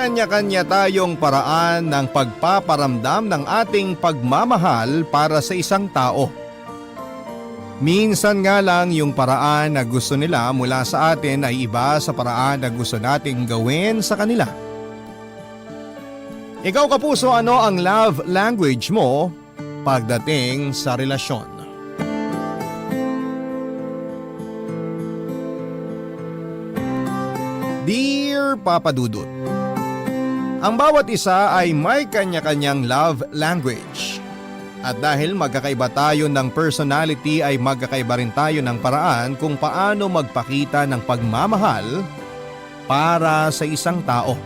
kanya-kanya tayong paraan ng pagpaparamdam ng ating pagmamahal para sa isang tao. Minsan nga lang yung paraan na gusto nila mula sa atin ay iba sa paraan na gusto nating gawin sa kanila. Ikaw kapuso, ano ang love language mo pagdating sa relasyon? Dear Papa Dudut, ang bawat isa ay may kanya-kanyang love language. At dahil magkakaiba tayo ng personality ay magkakaiba rin tayo ng paraan kung paano magpakita ng pagmamahal para sa isang tao.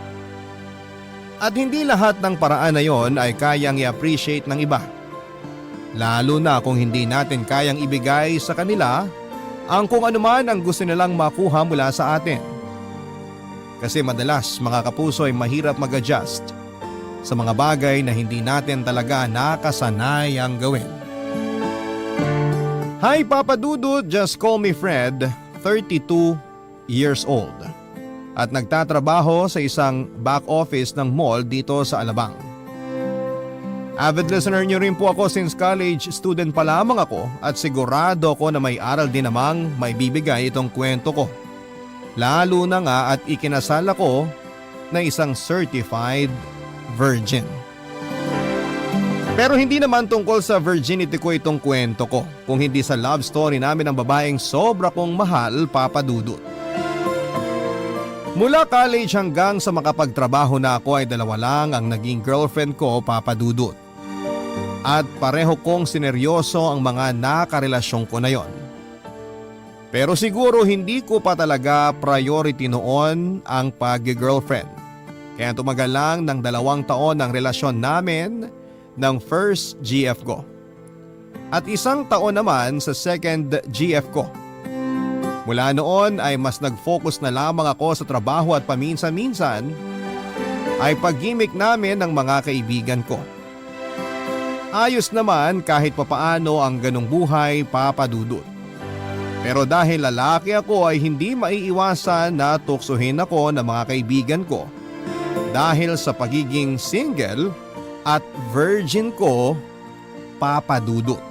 At hindi lahat ng paraan na yon ay kayang i-appreciate ng iba. Lalo na kung hindi natin kayang ibigay sa kanila ang kung anuman ang gusto nilang makuha mula sa atin. Kasi madalas mga kapuso ay mahirap mag-adjust sa mga bagay na hindi natin talaga nakasanayang gawin. Hi Papa Dudut, just call me Fred, 32 years old. At nagtatrabaho sa isang back office ng mall dito sa Alabang. Avid listener niyo rin po ako since college student pa lamang ako at sigurado ko na may aral din namang may bibigay itong kwento ko. Lalo na nga at ikinasal ako na isang certified virgin. Pero hindi naman tungkol sa virginity ko itong kwento ko, kung hindi sa love story namin ng babaeng sobra kong mahal, Papa Dudut. Mula college hanggang sa makapagtrabaho na ako ay dalawa lang ang naging girlfriend ko, Papa Dudut. At pareho kong sineryoso ang mga nakarelasyon ko na yon. Pero siguro hindi ko pa talaga priority noon ang pag-girlfriend. Kaya tumagal lang ng 2 taon ang relasyon namin ng first GF ko. At 1 taon naman sa second GF ko. Mula noon ay mas nag-focus na lamang ako sa trabaho at paminsan-minsan ay pag-gimmick namin ng mga kaibigan ko. Ayos naman kahit papaano ang ganong buhay, Papa Dudut. Pero dahil lalaki ako ay hindi maiiwasan na tuksuhin ako ng mga kaibigan ko dahil sa pagiging single at virgin ko, Papa Dudut.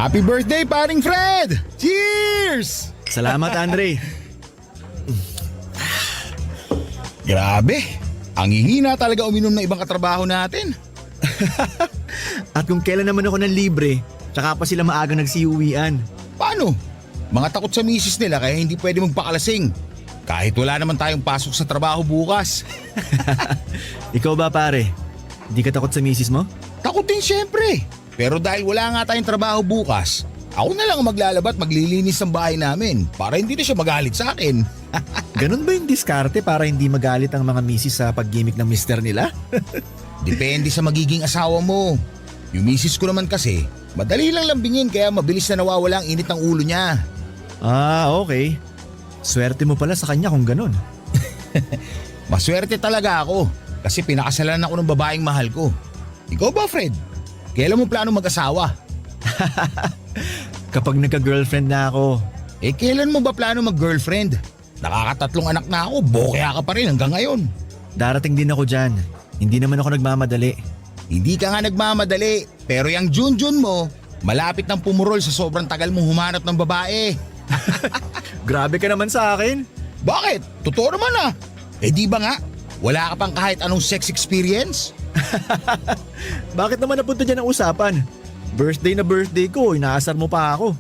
Happy birthday, paring Fred! Cheers! Salamat, Andre. Grabe, ang hihina talaga uminom ng ibang katrabaho natin. At kung kailan naman ako ng libre, tsaka pa sila maagang nagsiuwian. Paano? Mga takot sa misis nila kaya hindi pwede magpakalasing. Kahit wala naman tayong pasok sa trabaho bukas. Ikaw ba, pare? Di ka takot sa misis mo? Takot din syempre. Pero dahil wala nga tayong trabaho bukas, ako na lang ang maglalaba at maglilinis ng bahay namin para hindi na siya magalit sa akin. Ganun ba yung diskarte para hindi magalit ang mga misis sa pag-gimmick ng mister nila? Depende sa magiging asawa mo. Yung misis ko naman kasi, madali lang lambingin kaya mabilis na nawawala ang init ng ulo niya. Ah, okay. Swerte mo pala sa kanya kung ganun. Maswerte talaga ako kasi pinakasalan ako ng babaeng mahal ko. Ikaw ba, Fred? Kailan mo plano mag-asawa? Kapag nagka-girlfriend na ako. Kailan mo ba plano mag-girlfriend? Nakakatatlong anak na ako, bokya ka pa rin hanggang ngayon. Darating din ako dyan. Hindi naman ako nagmamadali. Hindi ka nga nagmamadali, pero yung Junjun mo, malapit nang pumurol sa sobrang tagal mong humanap ng babae. Grabe ka naman sa akin. Bakit? Totoo naman ah. Di ba nga? Wala ka pang kahit anong sex experience? Bakit naman napunta dyan ang usapan? Birthday na birthday ko, inaasar mo pa ako.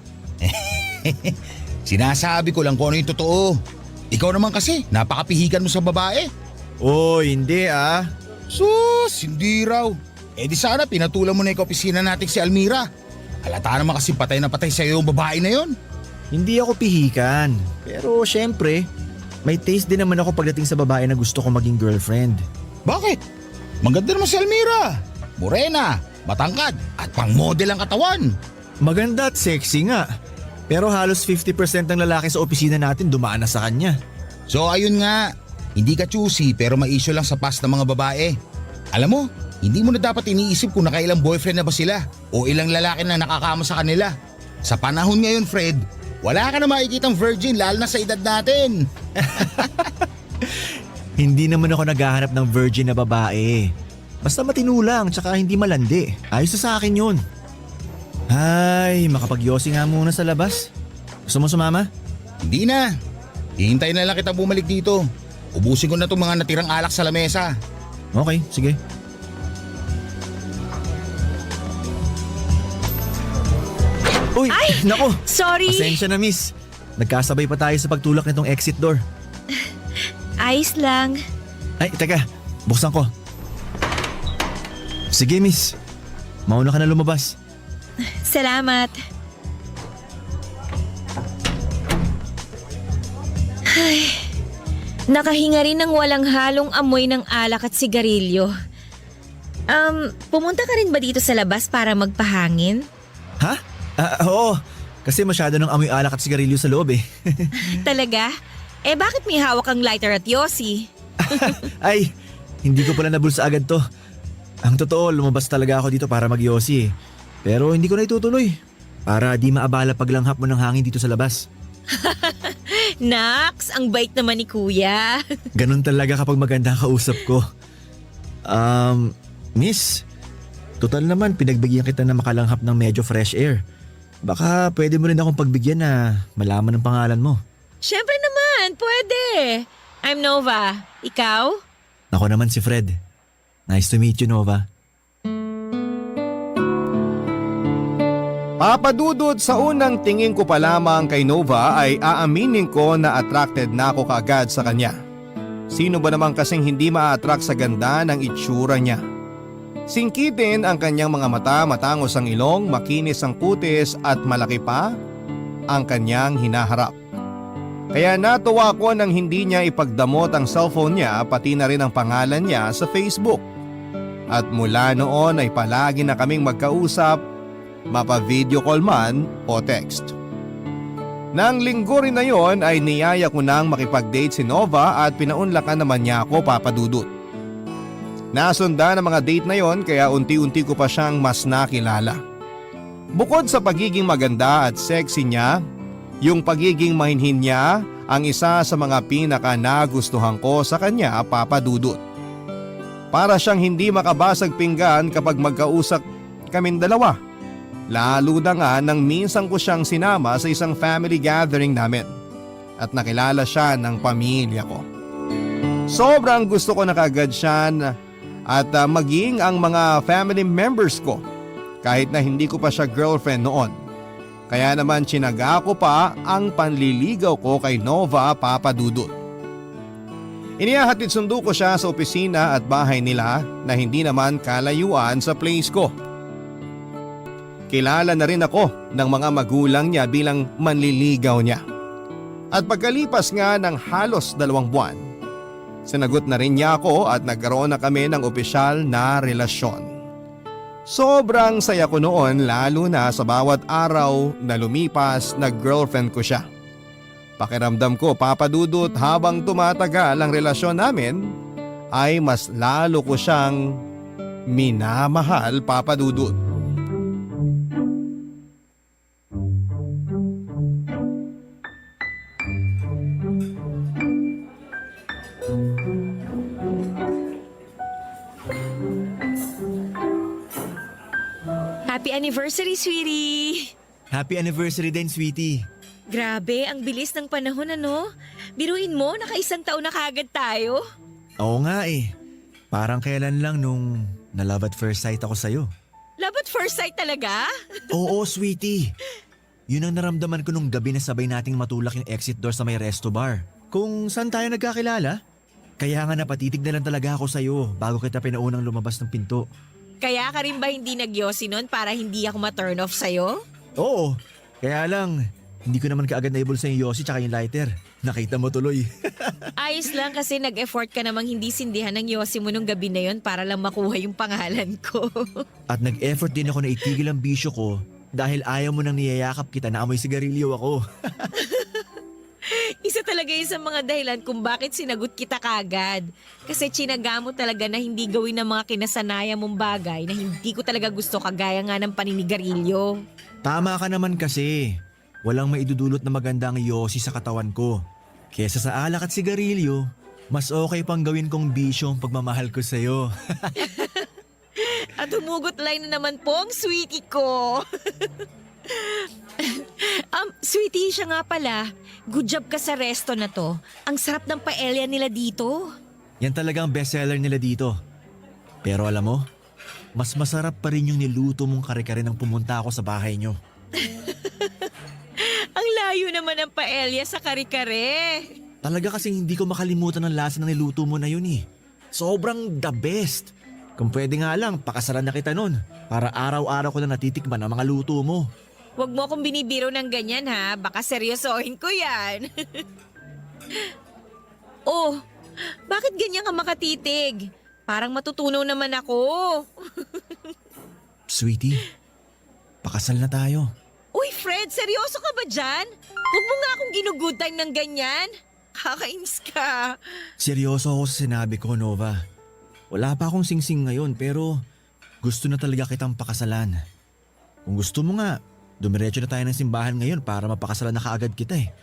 Sinasabi ko lang kung ano yung totoo. Ikaw naman kasi, napakapihikan mo sa babae. Oy, hindi ah. Sus, hindi raw. Di sana pinatulan mo na yung opisina natin si Almira. Halata naman kasi patay na patay sa'yo yung babae na yon. Hindi ako pihikan. Pero syempre, may taste din naman ako pagdating sa babae na gusto ko maging girlfriend. Bakit? Maganda naman si Almira. Morena, matangkad at pang-model ang katawan. Maganda at sexy nga. Pero halos 50% ng lalaki sa opisina natin dumaan na sa kanya. So ayun nga, hindi ka choosy pero may issue lang sa past ng mga babae. Alam mo, hindi mo na dapat iniisip kung nakailang boyfriend na ba sila o ilang lalaki na nakakama sa kanila. Sa panahon ngayon, Fred, wala ka na makikitang virgin lalo na sa edad natin. Hindi naman ako naghahanap ng virgin na babae. Basta matino lang tsaka hindi malandi. Ayos na sa akin yun. Ay, makapagyosi nga muna sa labas. Gusto mo sumama? Hindi na. Hihintayin na lang kita bumalik dito. Ubusin ko na itong mga natirang alak sa lamesa. Okay, sige. Uy, nako. Sorry. Pasensya na miss. Nagkasabay pa tayo sa pagtulak nitong exit door. Ayos lang. Ay, teka. Buksan ko. Sige miss. Mauna ka na lumabas. Salamat. Ay, nakahinga rin ng walang halong amoy ng alak at sigarilyo. Pumunta ka rin ba dito sa labas para magpahangin? Ha? Oo. Kasi masyado ng amoy alak at sigarilyo sa loob eh. Talaga? Eh bakit may hawak ang lighter at yosi? Ay, hindi ko pala nabulsa agad to. Ang totoo, lumabas talaga ako dito para magyosi eh. Pero hindi ko na itutuloy. Para di maabala paglanghap mo ng hangin dito sa labas. Naks, ang bait naman ni kuya. Ganun talaga kapag maganda ang kausap ko. Miss, total naman pinagbigyan kita na makalanghap ng medyo fresh air. Baka pwede mo rin akong pagbigyan na malaman ang pangalan mo. Siyempre naman, pwede. I'm Nova. Ikaw? Ako naman si Fred. Nice to meet you, Nova. Papadudod, sa unang tingin ko pa lamang kay Nova ay aaminin ko na attracted na ako kaagad sa kanya. Sino ba naman kasing hindi ma-attract sa ganda ng itsura niya? Singkitin ang kanyang mga mata, matangos ang ilong, makinis ang kutis at malaki pa ang kanyang hinaharap. Kaya natuwa ko nang hindi niya ipagdamot ang cellphone niya pati na rin ang pangalan niya sa Facebook. At mula noon ay palagi na kaming magkausap, mapa-video call man o text. Nang linggo rin na yon ay niyaya ko nang makipag-date si Nova at pinaunlakan naman niya ako, papadudot. Nasundan ang mga date na yon kaya unti-unti ko pa siyang mas nakilala. Bukod sa pagiging maganda at sexy niya, yung pagiging mahinhin niya ang isa sa mga pinaka nagustuhan ko sa kanya, papadudot. Para siyang hindi makabasag pinggan kapag magkausap kaming dalawa. Lalo na nga nang minsan ko siyang sinama sa isang family gathering namin at nakilala siya ng pamilya ko. Sobrang gusto ko na kagad siya at maging ang mga family members ko kahit na hindi ko pa siya girlfriend noon. Kaya naman tsinaga ko pa ang panliligaw ko kay Nova, papadudot. Inihahatid sundo ko siya sa opisina at bahay nila na hindi naman kalayuan sa place ko. Kilala na rin ako ng mga magulang niya bilang manliligaw niya. At pagkalipas nga ng halos 2 buwan, sinagot na rin niya ako at nagkaroon na kami ng opisyal na relasyon. Sobrang saya ko noon lalo na sa bawat araw na lumipas na girlfriend ko siya. Pakiramdam ko, papadudot, habang tumatagal ang relasyon namin ay mas lalo ko siyang minamahal, papadudot. Happy anniversary, sweetie! Happy anniversary din, sweetie. Grabe, ang bilis ng panahon ano? Biruin mo, naka-1 taon na kagad tayo. Oo nga eh. Parang kailan lang nung na-love at first sight ako sa'yo. Love at first sight talaga? Oo, sweetie. Yun ang naramdaman ko nung gabi na sabay nating matulak yung exit door sa may resto bar. Kung saan tayo nagkakilala. Kaya nga napatitig na lang talaga ako sa'yo bago kita pinaunang lumabas ng pinto. Kaya ka rin ba hindi nagyosi nun para hindi ako ma-turn off sa'yo? Oo, kaya lang hindi ko naman kaagad naibol sa yung yosi tsaka yung lighter. Nakita mo tuloy. Ayos lang kasi nag-effort ka namang hindi sindihan ng yosi mo nung gabi na yon para lang makuha yung pangalan ko. At nag-effort din ako na itigil ang bisyo ko Dahil ayaw mo nang niyayakap kita na amoy sigarilyo ako. Isa talaga yun sa mga dahilan kung bakit sinagot kita kagad. Kasi tsinaga mo talaga na hindi gawin ng mga kinasanayan mong bagay na hindi ko talaga gusto kagaya nga ng paninigarilyo. Tama ka naman kasi. Walang maidudulot na maganda ang yosi sa katawan ko. Kesa sa alak at sigarilyo, mas okay pang gawin kong bisyo ang pagmamahal ko sa'yo. At humugot line na naman po ang sweetie ko. Sweetie, siya nga pala. Good job ka sa resto na to. Ang sarap ng paella nila dito. Yan talagang bestseller nila dito. Pero alam mo, mas masarap pa rin yung niluto mong kare-kare nang pumunta ako sa bahay nyo. Ang layo naman ng paella sa kare-kare. Talaga kasing hindi ko makalimutan ang lasa ng niluto mo na yun eh. Sobrang the best. Kung pwede nga lang, pakasalan na kita nun. Para araw-araw ko na natitikman ang mga luto mo. Huwag mo akong binibiro ng ganyan ha. Baka seryosohin ko yan. Oh, bakit ganyan ka makatitig? Parang matutunaw naman ako. Sweetie, pakasal na tayo. Uy, Fred, seryoso ka ba dyan? Huwag mo nga akong ginugood time ng ganyan. Kakainis ka. Seryoso ako sa sinabi ko, Nova. Wala pa akong singsing ngayon pero gusto na talaga kitang pakasalan. Kung gusto mo nga, dumiretso na tayo ng simbahan ngayon para mapakasalan na kaagad kita eh.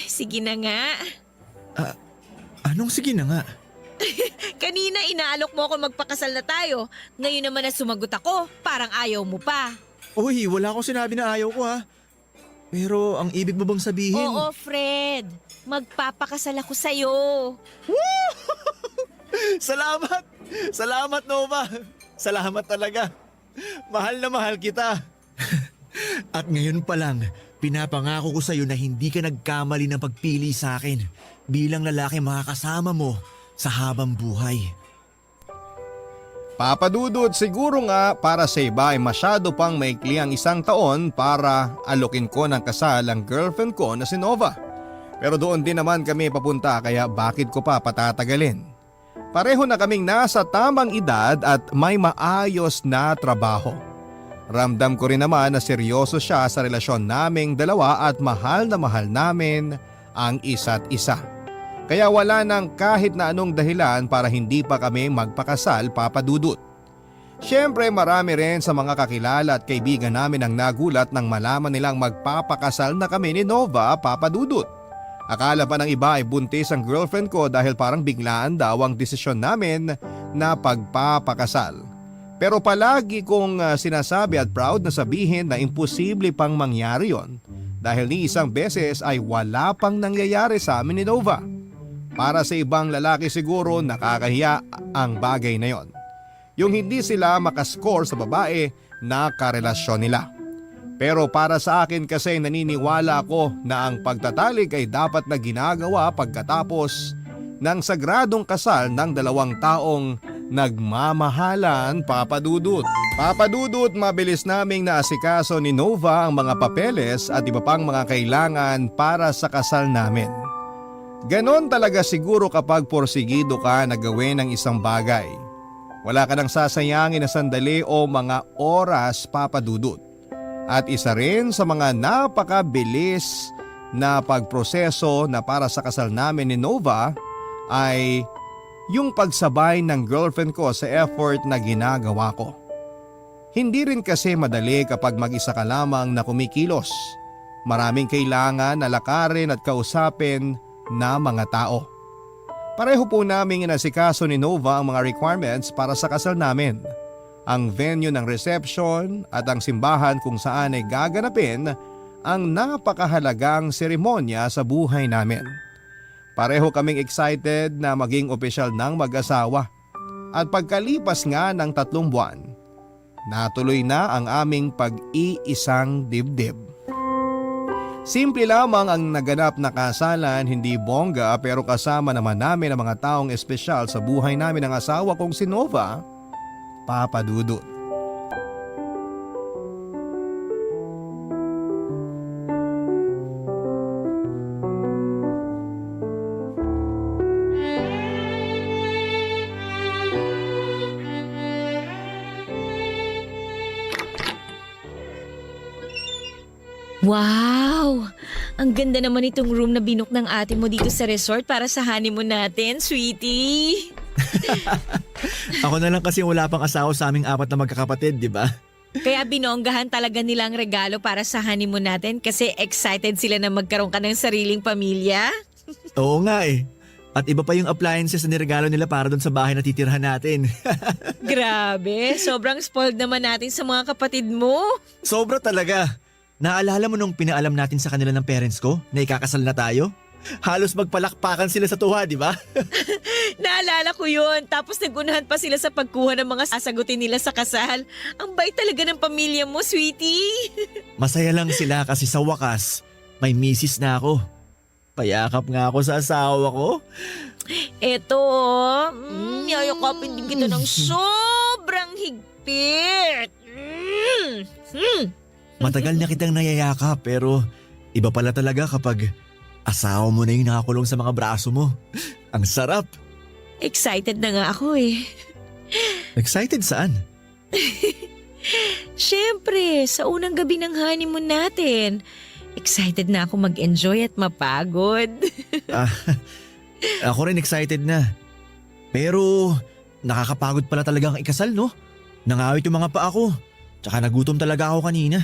Sige na nga. Anong sige na nga? Kanina inaalok mo ako magpakasal na tayo. Ngayon naman na sumagot ako, parang ayaw mo pa. Uy, wala akong sinabi na ayaw ko ha. Pero ang ibig mo bang sabihin? Oo, Fred. Magpapakasal ako sa'yo. Salamat! Salamat, Nova! Salamat talaga. Mahal na mahal kita. At ngayon pa lang, pinapangako ko sa'yo na hindi ka nagkamali ng pagpili sa akin bilang lalaki makakasama mo sa habang buhay. Papadudod, siguro nga para sa iba ay masyado pang maikli ang 1 taon para alokin ko ng kasal ang girlfriend ko na si Nova. Pero doon din naman kami papunta kaya bakit ko pa patatagalin? Pareho na kaming nasa tamang edad at may maayos na trabaho. Ramdam ko rin naman na seryoso siya sa relasyon naming dalawa at mahal na mahal namin ang isa't isa. Kaya wala nang kahit na anong dahilan para hindi pa kami magpakasal, Papa Dudut. Siyempre marami rin sa mga kakilala at kaibigan namin ang nagulat nang malaman nilang magpapakasal na kami ni Nova, Papa Dudut. Akala pa ng iba ay buntis ang girlfriend ko dahil parang biglaan daw ang desisyon namin na pagpapakasal. Pero palagi kong sinasabi at proud na sabihin na imposible pang mangyari yon dahil ni isang beses ay wala pang nangyayari sa amin ni Nova. Para sa ibang lalaki siguro nakakahiya ang bagay na yon. Yung hindi sila makascore sa babae na karelasyon nila. Pero para sa akin kasi naniniwala ako na ang pagtatalik ay dapat na ginagawa pagkatapos ng sagradong kasal ng 2 taong nagmamahalan, Papa Dudut. Papa Dudut, mabilis naming naasikaso ni Nova ang mga papeles at iba pang mga kailangan para sa kasal namin. Ganon talaga siguro kapag porsigido ka na gawin ang isang bagay. Wala ka nang sasayangin na sandali o mga oras, Papa Dudut. At isa rin sa mga napakabilis na pagproseso na para sa kasal namin ni Nova ay yung pagsabay ng girlfriend ko sa effort na ginagawa ko. Hindi rin kasi madali kapag mag-isa ka lamang na kumikilos. Maraming kailangan na lakarin at kausapin na mga tao. Pareho po naming inasikaso ni Nova ang mga requirements para sa kasal namin. Ang venue ng reception at ang simbahan kung saan ay gaganapin ang napakahalagang seremonya sa buhay namin. Pareho kaming excited na maging opisyal ng mag-asawa. At pagkalipas nga ng 3 buwan, natuloy na ang aming pag-iisang dibdib. Simple lamang ang naganap na kasalan, hindi bongga pero kasama naman namin ang mga taong espesyal sa buhay namin ng asawa kong si Nova, Papa Dudut. Wow! Ang ganda naman itong room na binook ng ate mo dito sa resort para sa honeymoon natin, sweetie. Ako na lang kasi wala pang asawa sa aming apat na magkakapatid, di ba? Kaya binonggahan talaga nilang regalo para sa honeymoon natin kasi excited sila na magkaroon ka ng sariling pamilya. Oo nga eh. At iba pa yung appliances na niregalo nila para doon sa bahay na titirhan natin. Grabe, sobrang spoiled naman natin sa mga kapatid mo. Sobra talaga. Naalala mo nung pinaalam natin sa kanila ng parents ko na ikakasal na tayo? Halos magpalakpakan sila sa tuwa, di ba? Naalala ko yun. Tapos nagunahan pa sila sa pagkuha ng mga sasagutin nila sa kasal. Ang bait talaga ng pamilya mo, sweetie. Masaya lang sila kasi sa wakas, may misis na ako. Payakap nga ako sa asawa ko. Eto, yayakapin din kita ng sobrang higpit. Matagal na kitang nayayakap pero iba pala talaga kapag asawa mo na yung nakakulong sa mga braso mo. Ang sarap. Excited na nga ako eh. Excited saan? Siyempre, sa unang gabi ng honeymoon natin. Excited na ako mag-enjoy at mapagod. Ako rin excited na. Pero nakakapagod pala talaga ang ikasal, no? Nangawit yung mga paa ko. Tsaka nagutom talaga ako kanina.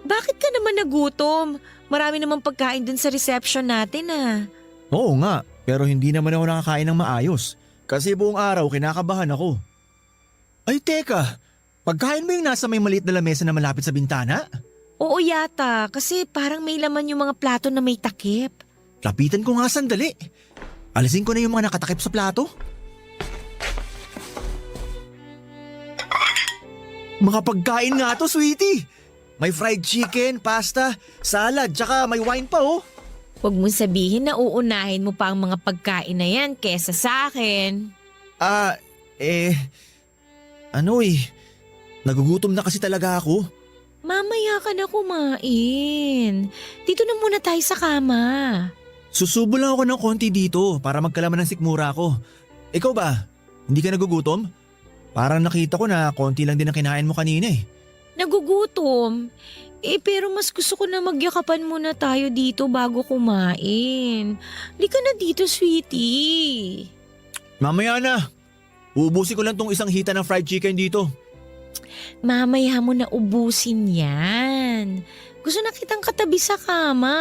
Bakit ka naman nagutom? Marami namang pagkain dun sa reception natin ah. Oo nga, pero hindi naman ako nakakain ng maayos. Kasi buong araw kinakabahan ako. Ay teka, pagkain mo yung nasa may maliit na lamesa na malapit sa bintana? Oo yata, kasi parang may laman yung mga plato na may takip. Lapitan ko nga sandali. Alisin ko na yung mga nakatakip sa plato. Mga pagkain nga to, sweetie. May fried chicken, pasta, salad, tsaka may wine pa oh. Huwag mong sabihin na uunahin mo pa ang mga pagkain na yan kesa sa akin. Nagugutom na kasi talaga ako. Mamaya ka na kumain. Dito na muna tayo sa kama. Susubo lang ako ng konti dito para magkalaman ng sikmura ko. Ikaw ba? Hindi ka nagugutom? Parang nakita ko na konti lang din ang kinain mo kanina eh. Nagugutom. Pero mas gusto ko na magyakapan muna tayo dito bago kumain. Lika na dito, sweetie. Mamaya na. Uubusin ko lang tong isang hita ng fried chicken dito. Mamaya mo na ubusin yan. Gusto na kitang katabi sa kama.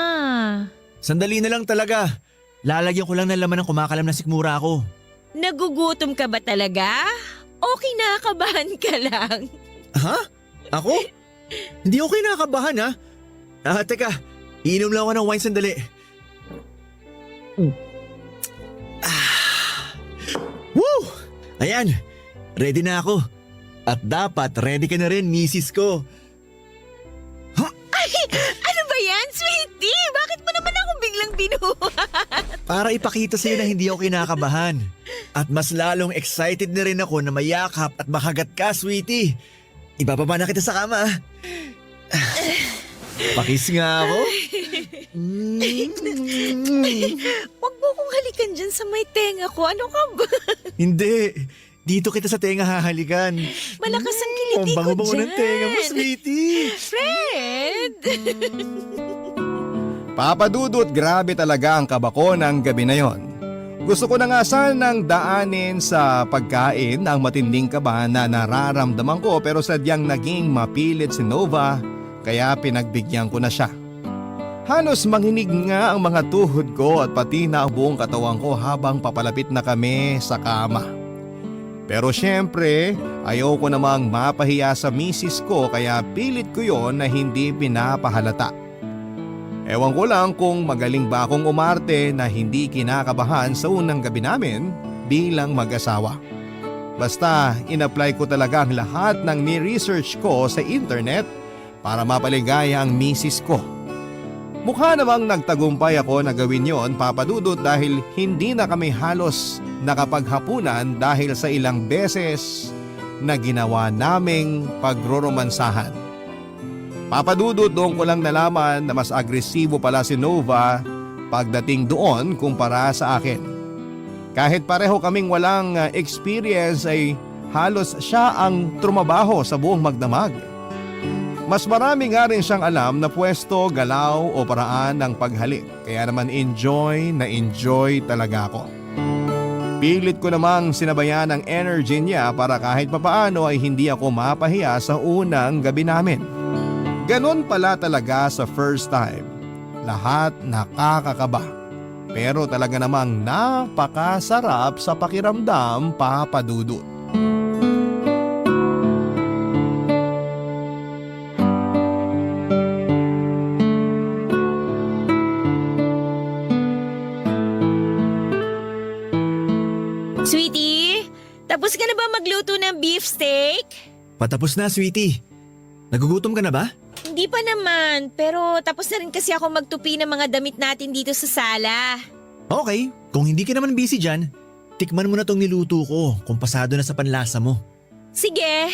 Sandali na lang talaga. Lalagyan ko lang ng laman ng kumakalam na sikmura ko. Nagugutom ka ba talaga? O kinakabahan ka lang? Ha? Ako? Hindi ako kinakabahan ha? Teka, iinom lang ako ng wine sandali. Woo! Ayan, ready na ako. At dapat ready ka na rin, misis ko. Ay, ano ba yan, sweetie? Bakit mo naman ako biglang binuhat? Para ipakita sa'yo na hindi ako kinakabahan. At mas lalong excited na rin ako na mayakap at makagat ka, sweetie. Ibababa na kita sa kama. Pakis nga ako. Huwag mo kong halikan dyan sa may tenga ko. Ano ka ba? Hindi. Dito kita sa tenga hahalikan. Malakas ang kiliti Ang ko bango-bango dyan. ng tenga mo, sweetie. Fred! Papadudot, grabe talaga ang kabako ng gabi na yon. Gusto ko na nga sanang daanin sa pagkain ang matinding kaba na nararamdaman ko pero sadyang naging mapilit si Nova kaya pinagbigyan ko na siya. Halos manginig nga ang mga tuhod ko at pati na ang buong katawan ko habang papalapit na kami sa kama. Pero syempre, ayoko namang mapahiya sa misis ko kaya pilit ko yon na hindi pinapahalata. Ewan ko lang kung magaling ba akong umarte na hindi kinakabahan sa unang gabi namin bilang mag-asawa. Basta in-apply ko talaga ang lahat ng ni-research ko sa internet para mapaligaya ang misis ko. Mukha namang nagtagumpay ako na gawin yon, Papadudot, dahil hindi na kami halos nakapaghapunan dahil sa ilang beses na ginawa naming pagroromansahan. Papadudot, doon ko lang nalaman na mas agresibo pala si Nova pagdating doon kumpara sa akin. Kahit pareho kaming walang experience ay halos siya ang trumabaho sa buong magdamag. Mas marami nga rin siyang alam na pwesto, galaw o paraan ng paghalik. Kaya naman enjoy talaga ako. Pilit ko namang sinabayan ang energy niya para kahit papaano ay hindi ako mapahiya sa unang gabi namin. Ganon pala talaga sa first time. Lahat nakakakaba. Pero talaga namang napakasarap sa pakiramdam, Papa Dudut. Sweetie, tapos ka na ba magluto ng beef steak? Patapos na, sweetie. Nagugutom ka na ba? Hindi pa naman, pero tapos na rin kasi ako magtupi ng mga damit natin dito sa sala. Okay, kung hindi ka naman busy dyan, tikman mo na tong niluto ko kung pasado na sa panlasa mo. Sige.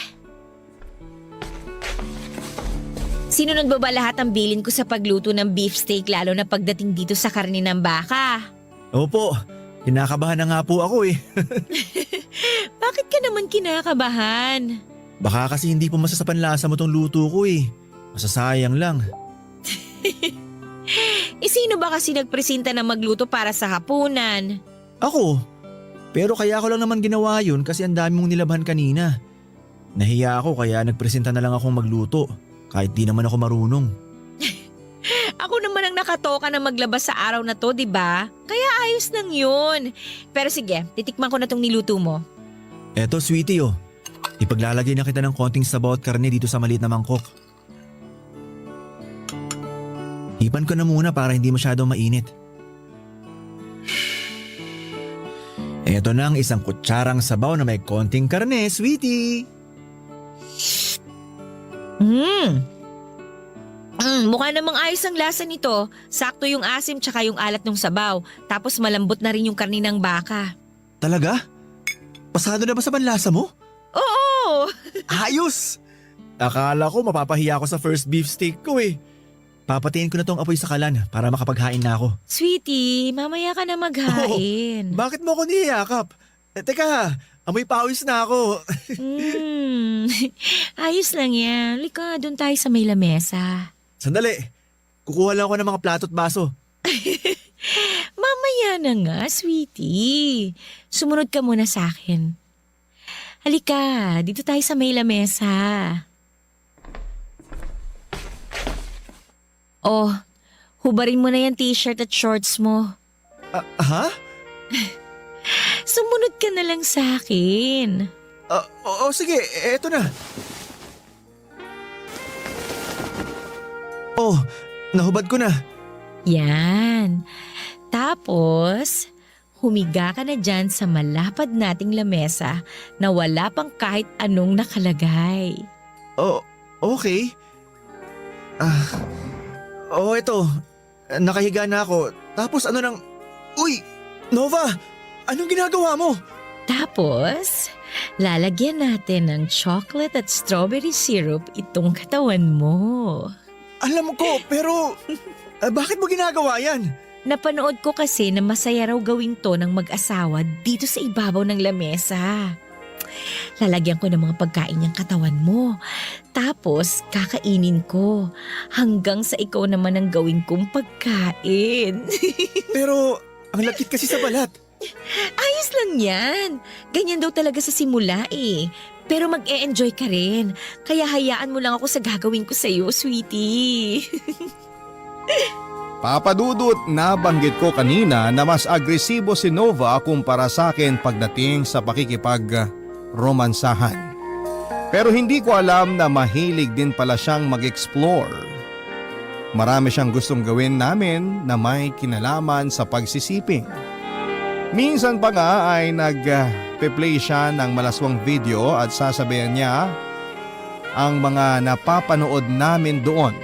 Sinunod ba ba lahat ang bilin ko sa pagluto ng beef steak lalo na pagdating dito sa karne ng baka? Opo, kinakabahan na nga po ako eh. Bakit ka naman kinakabahan? Baka kasi hindi po masasapanlasa mo tong luto ko eh. Masasayang lang. Sino ba kasi nagpresenta na magluto para sa hapunan? Ako? Pero kaya ko lang naman ginawa yun kasi ang dami mong nilabhan kanina. Nahiya ako kaya nagpresenta na lang akong magluto kahit di naman ako marunong. Ako naman ang nakatoka na maglabas sa araw na to, di ba? Kaya ayos lang yun. Pero sige, titikman ko na tong niluto mo. Eto sweetie oh, ipaglalagay na kita ng konting sabaw at karne dito sa maliit na mangkok. Hipan ko na muna para hindi masyadong mainit. Eto na ang isang kutsarang sabaw na may konting karne, sweetie. Mukha namang ayos ang lasa nito. Sakto yung asim tsaka yung alat ng sabaw. Tapos malambot na rin yung karni ng baka. Talaga? Pasado na ba sa panlasa mo? Oo! Ayos! Akala ko mapapahiya ako sa first beef steak ko eh. Papatiin ko na tong apoy sa kalan para makapaghain na ako. Sweetie, mamaya ka na maghain. Bakit mo ako niyayakap? Teka, amoy pawis na ako. Ayos lang yan. Lika, doon tayo sa may lamesa. Sandali, kukuha lang ako ng mga plato at baso. Mamaya na nga, sweetie. Sumunod ka muna sa akin. Halika, dito tayo sa may lamesa. Oh, hubarin mo na yung t-shirt at shorts mo. Ha? Sumunod ka na lang sa akin. Oo, sige, eto na. Oh, nahubad ko na. Yan. Tapos, humiga ka na dyan sa malapad nating lamesa na wala pang kahit anong nakalagay. Oh, okay. Eto. Nakahiga na ako. Tapos ano nang... Uy! Nova! Anong ginagawa mo? Tapos, lalagyan natin ng chocolate at strawberry syrup itong katawan mo. Alam ko, pero... bakit mo ginagawa yan? Napanood ko kasi na masaya raw gawin to ng mag-asawa dito sa ibabaw ng lamesa. Lalagyan ko ng mga pagkain niyang katawan mo. Tapos, kakainin ko. Hanggang sa ikaw naman ang gawin kong pagkain. Pero, ang lakit kasi sa balat. Ayos lang yan. Ganyan daw talaga sa simula eh. Pero mag-e-enjoy ka rin. Kaya hayaan mo lang ako sa gagawin ko sa'yo, sweetie. Papa Dudut, nabanggit ko kanina na mas agresibo si Nova kumpara sa akin pagdating sa pakikipag-romansahan. Pero hindi ko alam na mahilig din pala siyang mag-explore. Marami siyang gustong gawin namin na may kinalaman sa pagsisiping. Minsan pa nga ay nag-play siya ng malaswang video at sasabayan niya ang mga napapanood namin doon.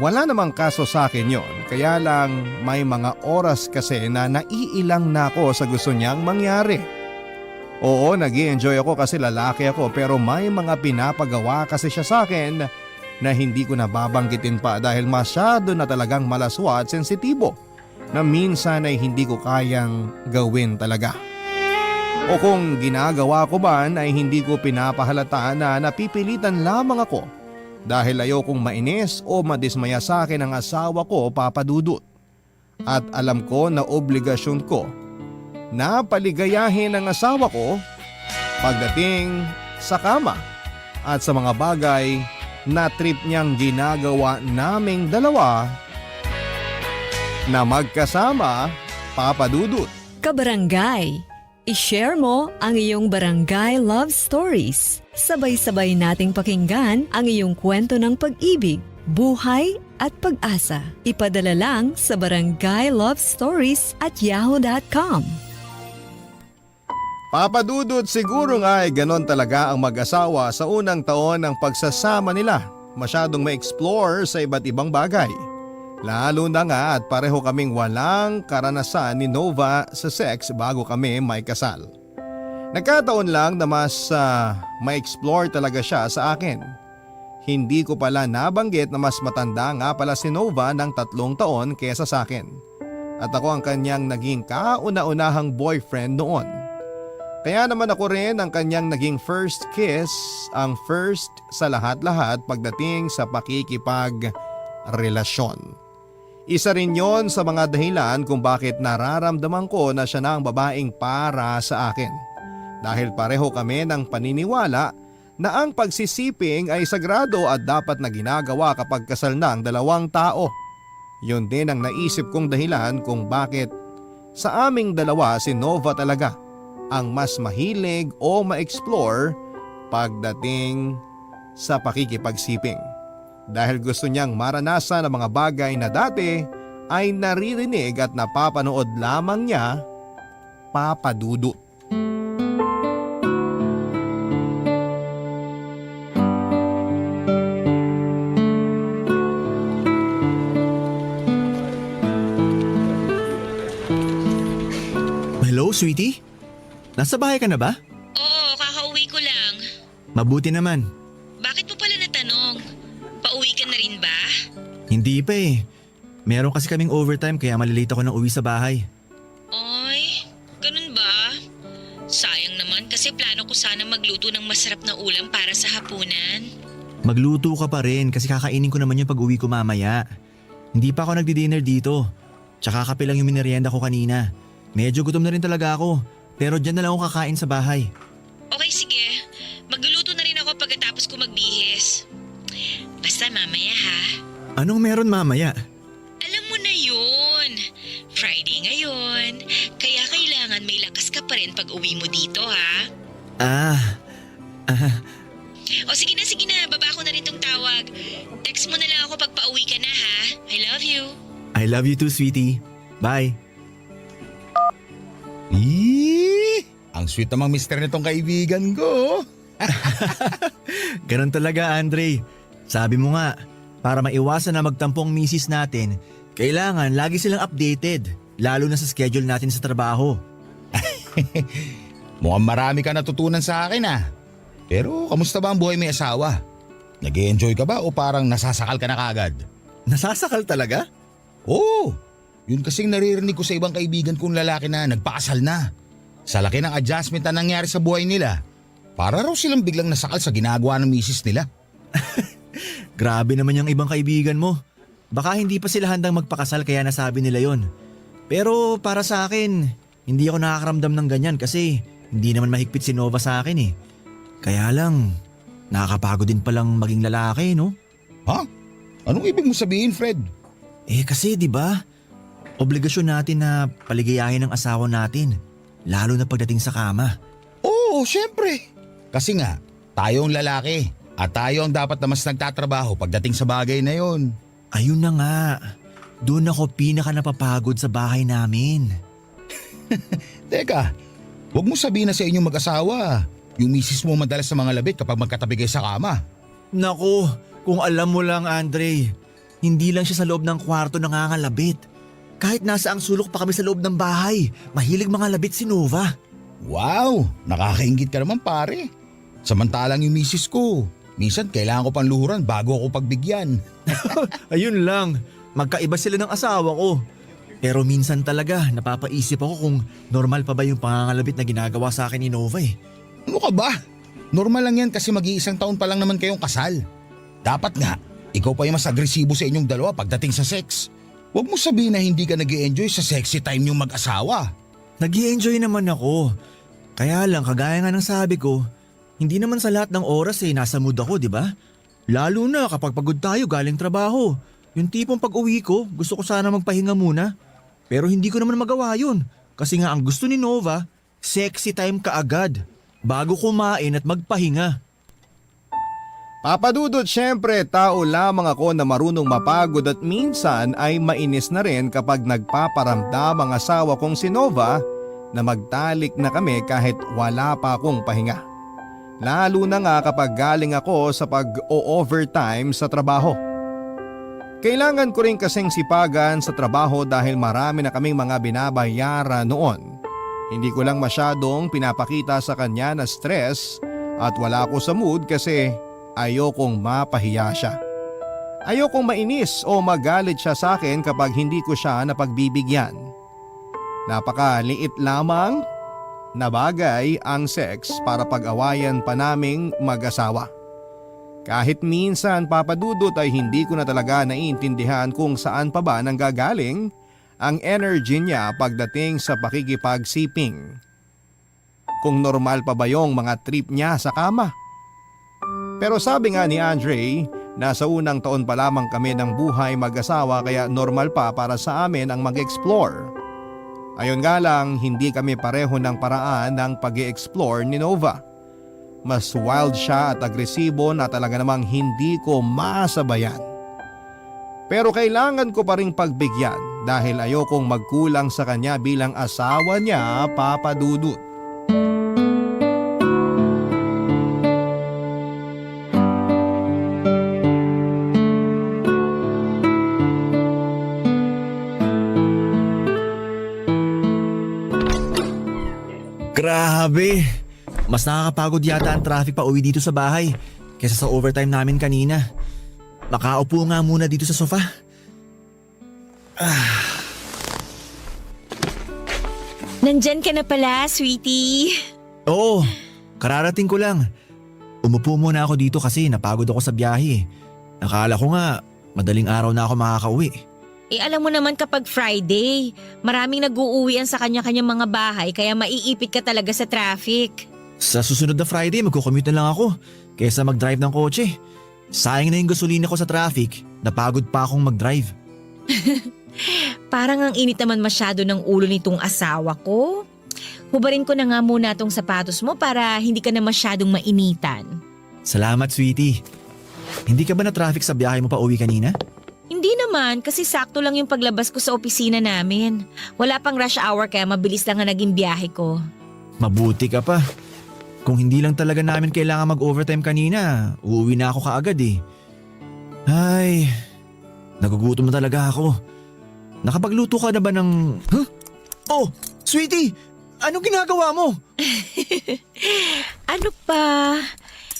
Wala namang kaso sa akin yon, kaya lang may mga oras kasi na naiilang na ako sa gusto niyang mangyari. Oo, nag-i-enjoy ako kasi lalaki ako pero may mga pinapagawa kasi siya sa akin na hindi ko nababanggitin pa dahil masyado na talagang malaswa at sensitibo na minsan ay hindi ko kayang gawin talaga. O kung ginagawa ko man ay hindi ko pinapahalata na napipilitan lamang ako dahil ayokong mainis o madismaya sa akin ang asawa ko, Papa Dudut. At alam ko na obligasyon ko na paligayahin ang asawa ko pagdating sa kama at sa mga bagay na trip niyang ginagawa naming dalawa na magkasama, Papa Dudut. Kabarangay, i-share mo ang iyong barangay love stories. Sabay-sabay nating pakinggan ang iyong kwento ng pag-ibig, buhay at pag-asa. Ipadala lang sa barangaylovestories@yahoo.com. Papa Dudut, siguro nga ay ganon talaga ang mag-asawa sa unang taon ng pagsasama nila. Masyadong ma-explore sa iba't ibang bagay. Lalo na nga at pareho kaming walang karanasan ni Nova sa sex bago kami may kasal. Nagkataon lang na mas ma-explore talaga siya sa akin. Hindi ko pala nabanggit na mas matanda nga pala si Nova ng 3 taon kesa sa akin. At ako ang kanyang naging kauna-unahang boyfriend noon. Kaya naman ako rin ang kanyang naging first kiss, ang first sa lahat-lahat pagdating sa pakikipagrelasyon. Isa rin yon sa mga dahilan kung bakit nararamdaman ko na siya na ang babaeng para sa akin. Dahil pareho kami ng paniniwala na ang pagsisiping ay sagrado at dapat na ginagawa kapag kasal na ang 2 tao. Yun din ang naisip kong dahilan kung bakit sa aming dalawa si Nova talaga ang mas mahilig o ma-explore pagdating sa pakikipagsiping. Dahil gusto niyang maranasan ang mga bagay na dati ay naririnig at napapanood lamang niya, Papa Dudut. Hello, sweetie? Nasa bahay ka na ba? Oo, kakauwi ko lang. Mabuti naman. Bakit mo pala natanong? Pauwi ka na rin ba? Hindi pa eh. Meron kasi kaming overtime kaya malilate ako ng uwi sa bahay. Oy, ganun ba? Sayang naman kasi plano ko sana magluto ng masarap na ulam para sa hapunan. Magluto ka pa rin kasi kakainin ko naman yung pag-uwi ko mamaya. Hindi pa ako nagdi-dinner dito. Tsaka kape lang yung minerienda ko kanina. Medyo gutom na rin talaga ako. Pero dyan na lang ako kakain sa bahay. Okay, sige. Magluluto na rin ako pagkatapos ko magbihis. Basta mamaya ha. Anong meron mamaya? Alam mo na yun. Friday ngayon. Kaya kailangan may lakas ka pa rin pag uwi mo dito ha. O sige na. Baba ko na rin tong tawag. Text mo na lang ako pag pauwi ka na ha. I love you. I love you too, sweetie. Bye. Ang sweet namang mister nitong kaibigan ko. Ganun talaga, Andre. Sabi mo nga, para maiwasan na magtampong misis natin, kailangan lagi silang updated, lalo na sa schedule natin sa trabaho. Mukhang marami ka natutunan sa akin ah. Pero kamusta ba ang buhay may asawa? Nag-e-enjoy ka ba o parang nasasakal ka na kagad? Nasasakal talaga? Oo, yun kasing naririnig ko sa ibang kaibigan kong lalaki na nagpakasal na. Sa laki ng adjustment na nangyari sa buhay nila, para raw silang biglang nasakal sa ginagawa ng misis nila. Grabe naman yung ibang kaibigan mo. Baka hindi pa sila handang magpakasal kaya nasabi nila yon. Pero para sa akin, hindi ako nakakaramdam ng ganyan kasi hindi naman mahigpit si Nova sa akin eh. Kaya lang, nakakapagod din palang maging lalaki, no? Ha? Anong ibig mo sabihin, Fred? Eh kasi 'di ba? Obligasyon natin na paligayahin ang asawa natin, lalo na pagdating sa kama. Oo, syempre. Kasi nga, tayo ang lalaki at tayo ang dapat na mas nagtatrabaho pagdating sa bagay na yon. Ayun na nga. Doon ako pinaka napapagod sa bahay namin. Teka, huwag mo sabihin na sa inyong mag-asawa. Yung misis mo madalas sa mga labit kapag magkatabi kayo sa kama. Naku, kung alam mo lang, Andre, hindi lang siya sa loob ng kwarto nangangalabit. Kahit nasa ang sulok pa kami sa loob ng bahay, mahilig mga labit si Nova. Wow, nakakaingit ka naman pare. Samantalang yung misis ko, minsan kailangan ko pang luhuran bago ako pagbigyan. Ayun lang, magkaiba sila ng asawa ko. Pero minsan talaga napapaisip ako kung normal pa ba yung pangangalabit na ginagawa sa akin ni Nova eh. Ano ka ba? Normal lang yan kasi mag-iisang taon pa lang naman kayong kasal. Dapat nga, ikaw pa yung mas agresibo sa inyong dalawa pagdating sa sex. Huwag mo sabihin na hindi ka nag-i-enjoy sa sexy time niyong mag-asawa. Nag-i-enjoy naman ako. Kaya lang, kagaya nga ng sabi ko, hindi naman sa lahat ng oras nasa mood ako, di ba? Lalo na kapag pagod tayo galing trabaho. Yung tipong pag-uwi ko, gusto ko sana magpahinga muna. Pero hindi ko naman magawa yun. Kasi nga ang gusto ni Nova, sexy time kaagad. Bago kumain at magpahinga. Papa Dudut, syempre tao lamang ako na marunong mapagod at minsan ay mainis na rin kapag nagpaparamdam ang asawa kong si Nova na magtalik na kami kahit wala pa akong pahinga. Lalo na nga kapag galing ako sa pag-o-overtime sa trabaho. Kailangan ko rin kasing sipagan sa trabaho dahil marami na kaming mga binabayaran noon. Hindi ko lang masyadong pinapakita sa kanya na stress at wala ako sa mood kasi ayokong mapahiya siya. Ayokong mainis o magalit siya sa akin kapag hindi ko siya napagbibigyan. Napakaliit lamang na bagay ang sex para pag-awayan pa naming mag-asawa. Kahit minsan, Papa Dudut, ay hindi ko na talaga naiintindihan kung saan pa ba nanggagaling ang energy niya pagdating sa pakikipagsiping. Kung normal pa ba yung mga trip niya sa kama. Pero sabi nga ni Andre, nasa unang taon pa lamang kami ng buhay mag-asawa kaya normal pa para sa amin ang mag-explore. Ayon nga lang, hindi kami pareho ng paraan ng pag-i-explore ni Nova. Mas wild siya at agresibo na talaga namang hindi ko masabayan. Pero kailangan ko pa ring pagbigyan dahil ayokong magkulang sa kanya bilang asawa niya, Papa Dudut. Grabe! Mas nakakapagod yata ang traffic pa uwi dito sa bahay kaysa sa overtime namin kanina. Makaupo nga muna dito sa sofa. Nandyan ka na pala, sweetie. Oo, kararating ko lang. Umupo muna ako dito kasi napagod ako sa biyahe. Nakala ko nga, madaling araw na ako makakauwi. Alam mo naman kapag Friday, maraming nag-uuwian sa kanya-kanyang mga bahay kaya maiipit ka talaga sa traffic. Sa susunod na Friday, magkukommute na lang ako kaysa mag-drive ng kotse. Sayang na yung gasolina ko sa traffic, napagod pa akong mag-drive. Parang ang init naman masyado ng ulo nitong asawa ko. Hubarin ko na nga muna tong sapatos mo para hindi ka na masyadong mainitan. Salamat, sweetie. Hindi ka ba na-traffic sa biyahe mo pa uwi kanina? Hindi naman kasi sakto lang yung paglabas ko sa opisina namin. Wala pang rush hour kaya mabilis lang ang naging biyahe ko. Mabuti ka pa. Kung hindi lang talaga namin kailangan mag-overtime kanina, uuwi na ako kaagad eh. Ay, nagugutom na talaga ako. Nakapagluto ka na ba ng… Huh? Oh, sweetie! Anong ginagawa mo? Ano pa?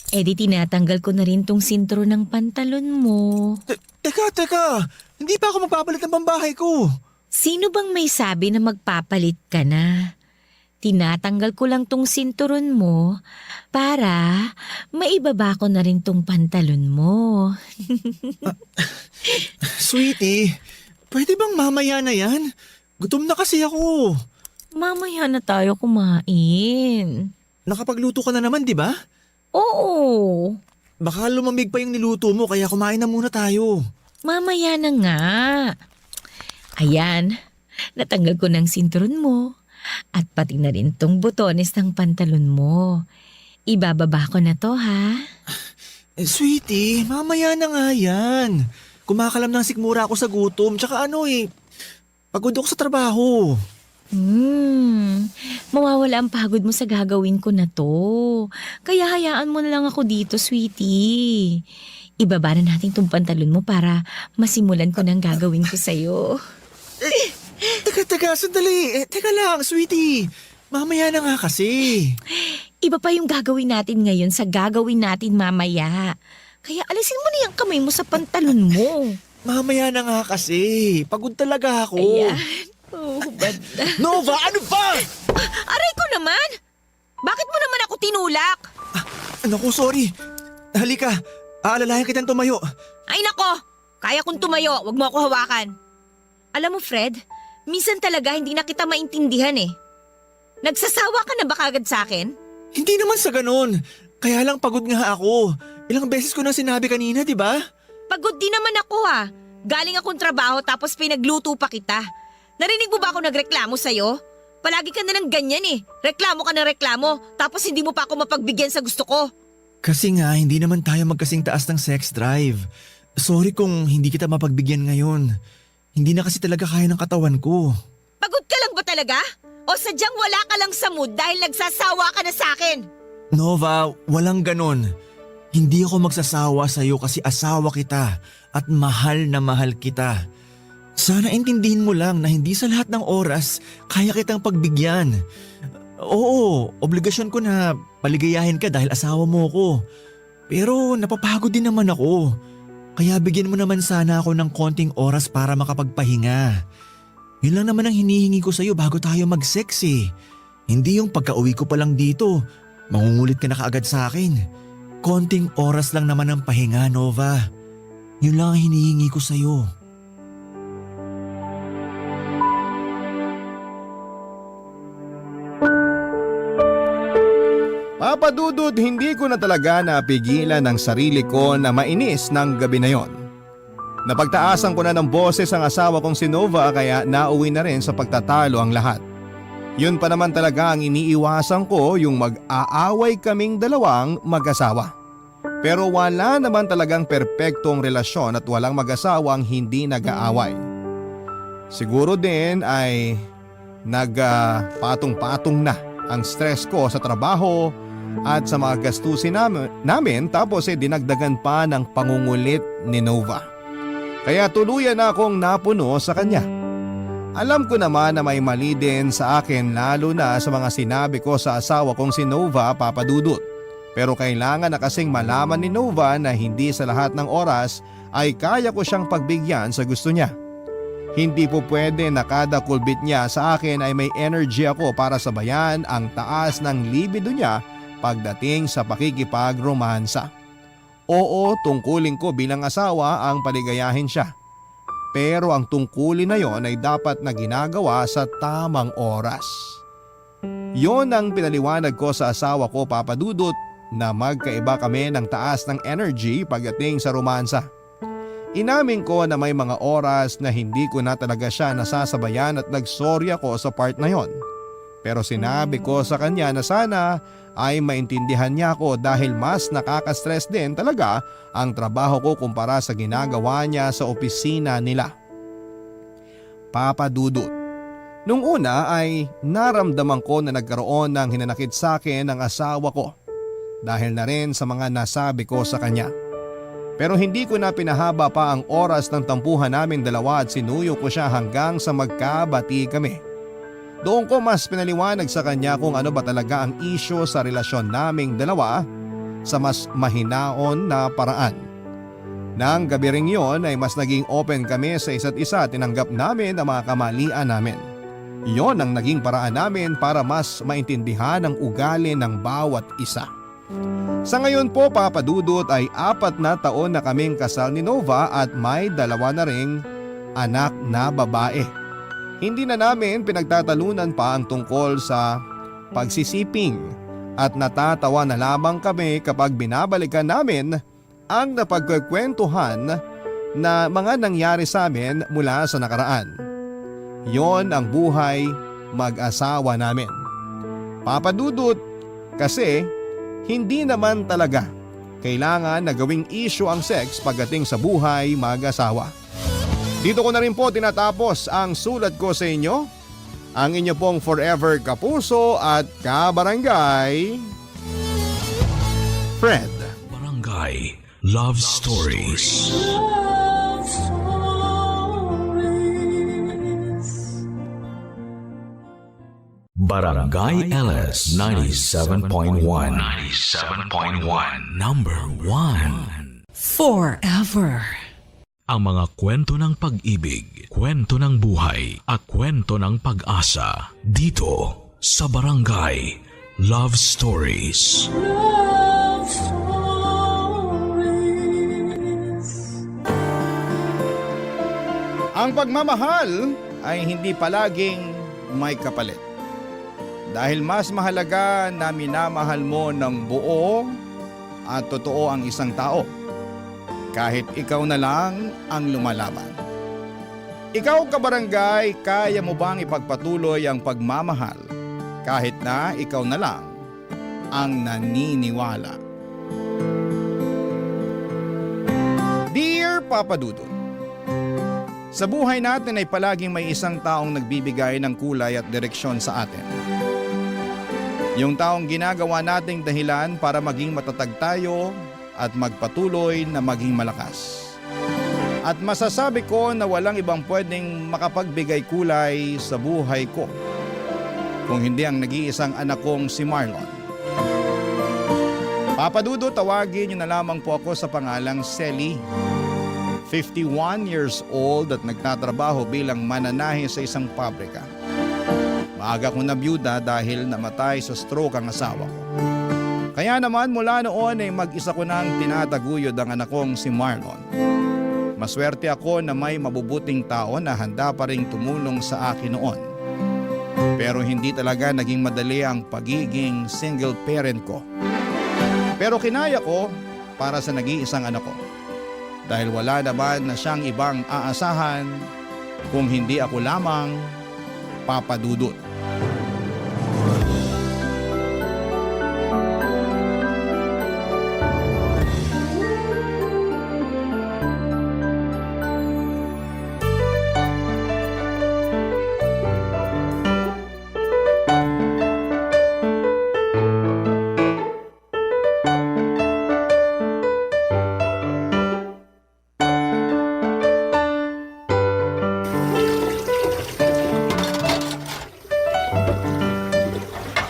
Di tinatanggal ko na rin tong sintro ng pantalon mo. Teka. Hindi pa ako magpapalit ng pambahay ko. Sino bang may sabi na magpapalit ka na? Tinatanggal ko lang tong sinturon mo para maibaba ko na rin tong pantalon mo. Sweetie, pwede bang mamaya na yan? Gutom na kasi ako. Mamaya na tayo kumain. Nakapagluto ka na naman, di ba? Oo, Baka lumamig pa yung niluto mo kaya kumain na muna tayo. mamaya na nga. Ayan, natanggal ko ng sinturon mo at pati na rin tong botones ng pantalon mo. Ibababa ko na to ha. Sweetie, mamaya na nga yan. Kumakalam ng sikmura ako sa gutom tsaka pagod ako sa trabaho. Mawawala ang pagod mo sa gagawin ko na to. Kaya hayaan mo na lang ako dito, sweetie. Ibaba na natin tong pantalon mo para masimulan ko ng gagawin ko sa'yo. Teka, sandali. Teka lang, sweetie. Mamaya na nga kasi. Iba pa yung gagawin natin ngayon sa gagawin natin mamaya. Kaya alisin mo na yung kamay mo sa pantalon mo. Mamaya na nga kasi. Pagod talaga ako. Ayan. Oh, bad na. Nova, ano ba? Aray ko naman! Bakit mo naman ako tinulak? Naku, sorry. Halika. Aalalayan kitang tumayo. Ay nako! Kaya kong tumayo, wag mo ako hawakan. Alam mo Fred, minsan talaga hindi na kita maintindihan eh. Nagsasawa ka na ba kagad sa akin? Hindi naman sa ganun. Kaya lang pagod nga ako. Ilang beses ko na sinabi kanina, di ba? Pagod din naman ako ah. Galing akong trabaho tapos pinagluto pa kita. Narinig mo ba ako nagreklamo sa'yo? Palagi ka na lang ganyan eh. Reklamo ka ng reklamo tapos hindi mo pa ako mapagbigyan sa gusto ko. Kasi nga, hindi naman tayo magkasing taas ng sex drive. Sorry kung hindi kita mapagbigyan ngayon. Hindi na kasi talaga kaya ng katawan ko. Pagod ka lang ba talaga? O sadyang wala ka lang sa mood dahil nagsasawa ka na sa akin? Nova, walang ganon. Hindi ako magsasawa sa'yo kasi asawa kita at mahal na mahal kita. Sana intindihin mo lang na hindi sa lahat ng oras kaya kitang pagbigyan. Oo, obligasyon ko na paligayahin ka dahil asawa mo ko. Pero napapagod din naman ako. Kaya bigyan mo naman sana ako ng konting oras para makapagpahinga. Yun lang naman ang hinihingi ko sa'yo bago tayo mag-sex eh. Hindi yung pagka-uwi ko pa lang dito, mangungulit ka na kaagad sa akin. Konting oras lang naman ang pahinga, Nova. Yun lang ang hinihingi ko sa'yo. Papa Dudut, hindi ko na talaga napigilan ang sarili ko na mainis ng gabi na yon. Napagtaasan ko na ng boses ang asawa kong si Nova kaya nauwi na rin sa pagtatalo ang lahat. Yun pa naman talaga ang iniiwasan ko, yung mag-aaway kaming dalawang mag-asawa. Pero wala naman talagang perpektong relasyon at walang mag-asawang hindi nag-aaway. Siguro din ay nagpatong-patong na ang stress ko sa trabaho at sa mga gastusin namin tapos dinagdagan pa ng pangungulit ni Nova. Kaya tuluyan na akong napuno sa kanya. Alam ko naman na may mali din sa akin lalo na sa mga sinabi ko sa asawa kong si Nova, Papa Dudut. Pero kailangan na kasing malaman ni Nova na hindi sa lahat ng oras ay kaya ko siyang pagbigyan sa gusto niya. Hindi po pwede na kada kulbit niya sa akin ay may energy ako para sabayan ang taas ng libido niya pagdating sa pakikipag-romansa. Oo, tungkulin ko bilang asawa ang paligayahin siya. Pero ang tungkulin na yon ay dapat na ginagawa sa tamang oras. Yon ang pinaliwanag ko sa asawa ko, Papa Dudut, na magkaiba kami ng taas ng energy pagdating sa romansa. Inamin ko na may mga oras na hindi ko na talaga siya nasasabayan at nagsorry ako sa part na yon. Pero sinabi ko sa kanya na sana ay maintindihan niya ako dahil mas nakaka-stress din talaga ang trabaho ko kumpara sa ginagawa niya sa opisina nila. Papa Dudut, nung una ay naramdaman ko na nagkaroon ng hinanakit sa akin ng asawa ko dahil na rin sa mga nasabi ko sa kanya. Pero hindi ko na pinahaba pa ang oras ng tampuhan namin dalawa at sinuyo ko siya hanggang sa magkabati kami. Doon ko mas pinaliwanag sa kanya kung ano ba talaga ang isyu sa relasyon naming dalawa sa mas mahinaon na paraan. Nang gabi ring yon ay mas naging open kami sa isa't isa at tinanggap namin ang mga kamalian namin. Yon ang naging paraan namin para mas maintindihan ang ugali ng bawat isa. Sa ngayon po, Papa Dudut, ay 4 na taon na kaming kasal ni Nova at may 2 na ring anak na babae. Hindi na namin pinagtatalunan pa ang tungkol sa pagsisiping at natatawa na lamang kami kapag binabalikan namin ang napagkukwentuhan na mga nangyari sa amin mula sa nakaraan. Yon ang buhay mag-asawa namin. Papa Dudut, kasi hindi naman talaga kailangan na gawing issue ang sex pagdating sa buhay mag-asawa. Dito ko na rin po tinatapos ang sulat ko sa inyo. Ang inyo pong forever kapuso at kabarangay, Fred. Barangay Love Stories. Love Stories. Barangay LS 97.1 Number 1. Forever. Ang mga kwento ng pag-ibig, kwento ng buhay at kwento ng pag-asa dito sa Barangay Love Stories. Love Stories. Ang pagmamahal ay hindi palaging may kapalit. Dahil mas mahalaga na minamahal mo ng buo at totoo ang isang tao. Kahit ikaw na lang ang lumalaban. Ikaw kabarangay, kaya mo bang ipagpatuloy ang pagmamahal kahit na ikaw na lang ang naniniwala? Dear Papa Dudut, sa buhay natin ay palaging may isang taong nagbibigay ng kulay at direksyon sa atin. Yung taong ginagawa nating dahilan para maging matatag tayo at magpatuloy na maging malakas. At masasabi ko na walang ibang pwedeng makapagbigay kulay sa buhay ko kung hindi ang nag-iisang anak kong si Marlon. Papa Dudo, tawagin niyo na lamang po ako sa pangalang Selly. 51 years old at nagtatrabaho bilang mananahe sa isang pabrika. Maaga kong nabiyuda dahil namatay sa stroke ang asawa ko. Kaya naman mula noon ay mag-isa ko nang tinataguyod ang anak kong si Marlon. Maswerte ako na may mabubuting tao na handa pa ring tumulong sa akin noon. Pero hindi talaga naging madali ang pagiging single parent ko. Pero kinaya ko para sa nag-iisang anak ko. Dahil wala naman na siyang ibang aasahan kung hindi ako lamang, Papa Dudut.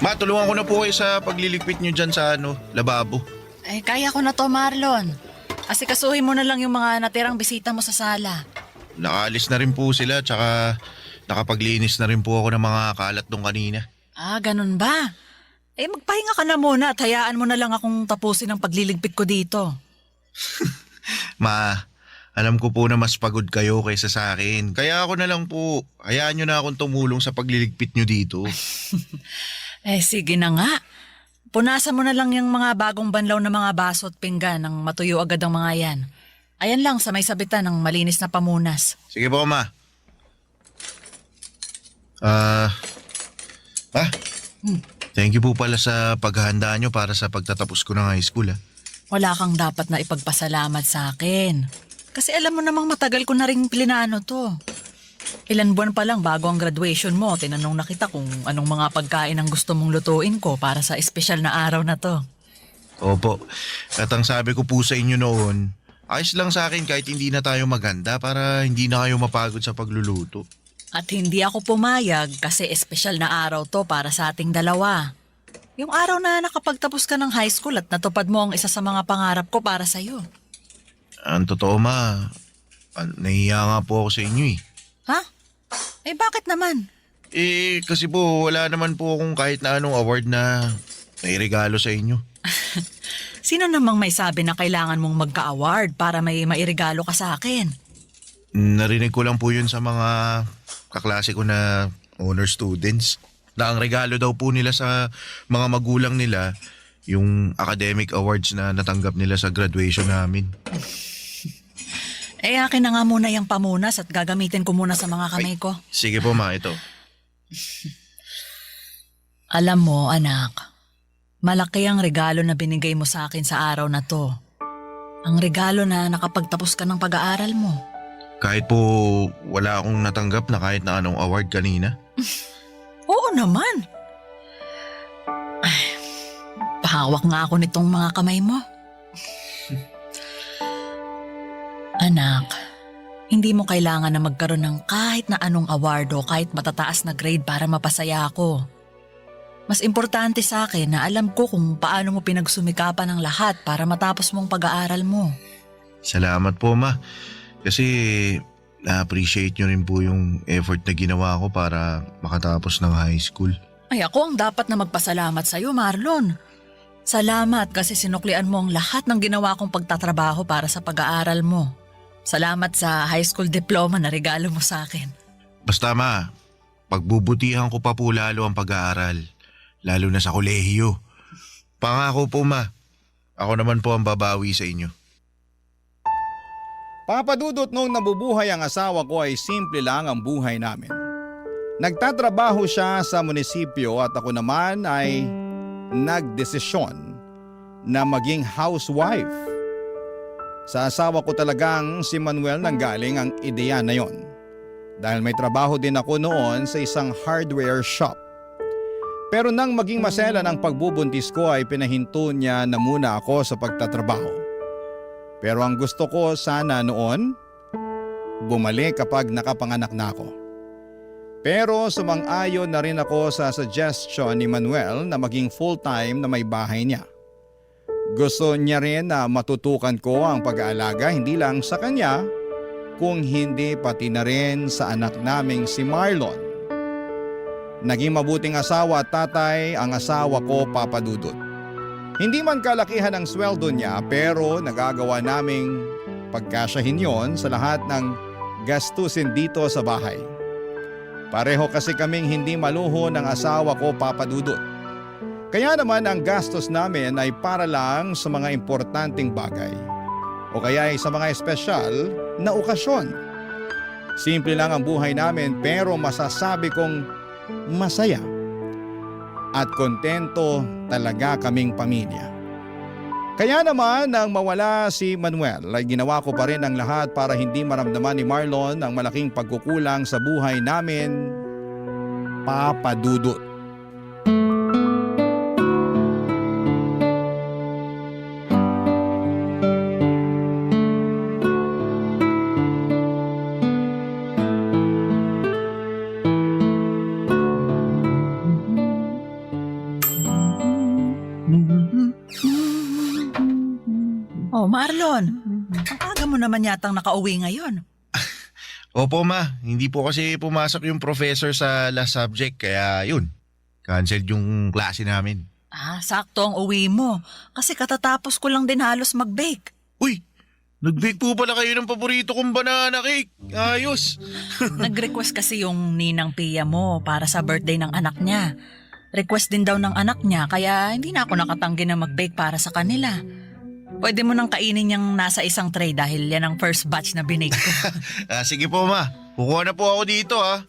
Ma, tulungan ko na po kayo sa pagliligpit nyo dyan sa lababo. Ay, kaya ko na to, Marlon. Asikasuhin mo na lang yung mga natirang bisita mo sa sala. Nakaalis na rin po sila, tsaka nakapaglinis na rin po ako ng mga kalat nung kanina. Ah, ganun ba? Eh, magpahinga ka na muna at hayaan mo na lang akong tapusin ang pagliligpit ko dito. Ma, alam ko po na mas pagod kayo kaysa sa akin. Kaya ako na lang po, hayaan nyo na akong tumulong sa pagliligpit nyo dito. Eh, sige na nga. Punasan mo na lang yung mga bagong banlaw na mga baso at pinggan nang matuyo agad ang mga yan. Ayan lang sa may sabitan ng malinis na pamunas. Sige po, Ma. Thank you po pala sa paghahanda nyo para sa pagtatapos ko ng high school. Wala kang dapat na ipagpasalamat sa akin. Kasi alam mo namang matagal ko na rin plinano to. Ilan buwan pa lang bago ang graduation mo, tinanong na kita kung anong mga pagkain ang gusto mong lutuin ko para sa espesyal na araw na to. Opo. At ang sabi ko po sa inyo noon, ayos lang sa akin kahit hindi na tayo maganda para hindi na kayo mapagod sa pagluluto. At hindi ako pumayag kasi espesyal na araw to para sa ating dalawa. Yung araw na nakapagtapos ka ng high school at natupad mo ang isa sa mga pangarap ko para sa'yo. Ang totoo, Ma, nahiya nga po ako sa inyo eh. Ha? Eh bakit naman? Eh kasi po wala naman po akong kahit na anong award na nairegalo sa inyo. Sino namang may sabi na kailangan mong magka-award para may mairegalo ka sa akin? Narinig ko lang po yun sa mga kaklase ko na honor students. Na ang regalo daw po nila sa mga magulang nila yung academic awards na natanggap nila sa graduation namin. Eh akin na nga muna yung pamunas at gagamitin ko muna sa mga kamay ko. Sige po, Ma, ito. Alam mo, anak, malaki ang regalo na binigay mo sa akin sa araw na to. Ang regalo na nakapagtapos ka ng pag-aaral mo. Kahit po wala akong natanggap na kahit na anong award kanina. Oo naman. Ay, pahawak nga ako nitong mga kamay mo. Anak, hindi mo kailangan na magkaroon ng kahit na anong award o kahit matataas na grade para mapasaya ako. Mas importante sa akin na alam ko kung paano mo pinagsumikapan ang lahat para matapos mong pag-aaral mo. Salamat po, Ma. Kasi na-appreciate nyo rin po yung effort na ginawa ko para makatapos ng high school. Ay, ako ang dapat na magpasalamat sa'yo, Marlon. Salamat kasi sinuklian mo ang lahat ng ginawa kong pagtatrabaho para sa pag-aaral mo. Salamat sa high school diploma na regalo mo sa akin. Basta ma, pagbubutihan ko pa po lalo ang pag-aaral. Lalo na sa kolehiyo. Pangako po ma, ako naman po ang babawi sa inyo. Papa Dudut, nung nabubuhay ang asawa ko ay simple lang ang buhay namin. Nagtatrabaho siya sa munisipyo at ako naman ay nagdesisyon na maging housewife. Sa asawa ko talagang si Manuel nanggaling ang ideya na yon. Dahil may trabaho din ako noon sa isang hardware shop. Pero nang maging masela ng pagbubuntis ko ay pinahinto niya na muna ako sa pagtatrabaho. Pero ang gusto ko sana noon, bumalik kapag nakapanganak na ako. Pero sumang-ayon na rin ako sa suggestion ni Manuel na maging full-time na may bahay niya. Gusto niya rin na matutukan ko ang pag-aalaga hindi lang sa kanya, kung hindi pati na rin sa anak naming si Marlon. Naging mabuting asawa at tatay ang asawa ko, Papa Dudut. Hindi man kalakihan ang sweldo niya pero nagagawa naming pagkasyahin yon sa lahat ng gastusin dito sa bahay. Pareho kasi kaming hindi maluho ng asawa ko, Papa Dudut. Kaya naman ang gastos namin ay para lang sa mga importanteng bagay o kaya ay sa mga espesyal na okasyon. Simple lang ang buhay namin pero masasabi kong masaya at kontento talaga kaming pamilya. Kaya naman nang mawala si Manuel ay ginawa ko pa rin ang lahat para hindi maramdaman ni Marlon ang malaking pagkukulang sa buhay namin, Papa Dudut. Oh, Marlon, ang aga mo naman yatang nakauwi ngayon. Opo ma, hindi po kasi pumasok yung professor sa last subject kaya yun, canceled yung klase namin. Sakto ang uwi mo. Kasi katatapos ko lang din halos mag-bake. Uy, nag-bake po pala kayo ng paborito kong banana cake. Ayos. Nag-request kasi yung ninang Pia mo para sa birthday ng anak niya. Request din daw ng anak niya kaya hindi na ako nakatanggi na mag-bake para sa kanila. Pwede mo nang kainin yung nasa isang tray dahil yan ang first batch na binake ko. Sige po ma, kukuha na po ako dito ha.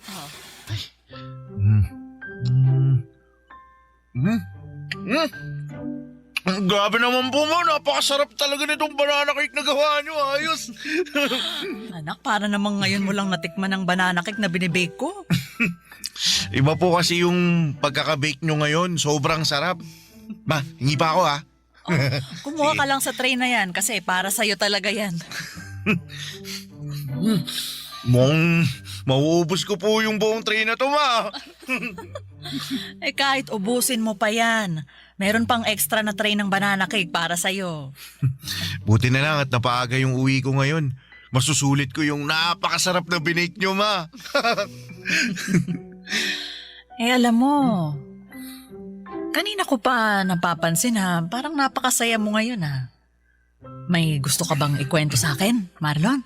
Grabe naman po mo, napakasarap talaga nitong banana cake na gawa nyo, ayos. Anak, para namang ngayon mo lang natikman ang banana cake na binibake ko. Iba po kasi yung pagkaka-bake nyo ngayon, sobrang sarap. Ma, hingi pa ako ha. Kumuha ka lang sa tray na yan kasi para sa'yo talaga yan. Mauubos ko po yung buong tray na to ma. Kahit ubusin mo pa yan, meron pang extra na tray ng banana cake para sa'yo. Buti na lang at napaaga yung uwi ko ngayon. Masusulit ko yung napakasarap na binake nyo ma. Alam mo, kanina ko pa napapansin parang napakasaya mo ngayon May gusto ka bang ikwento sa akin, Marlon?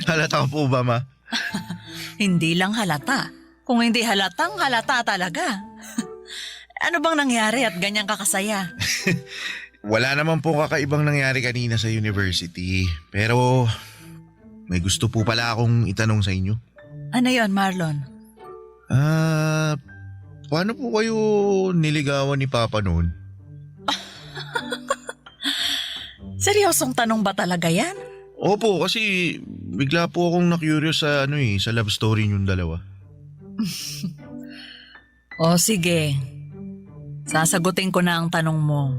Halata po ba ma? Hindi lang halata. Kung hindi halatang halata talaga. Ano bang nangyari at ganyan kakasaya? Wala naman po kakaibang nangyari kanina sa university. Pero may gusto po pala akong itanong sa inyo. Ano yon, Marlon? Paano po kayo niligawan ni Papa noon? Seryosong tanong ba talaga yan? Opo, kasi bigla po akong na-curious sa sa love story niyong dalawa. O sige, sasagutin ko na ang tanong mo.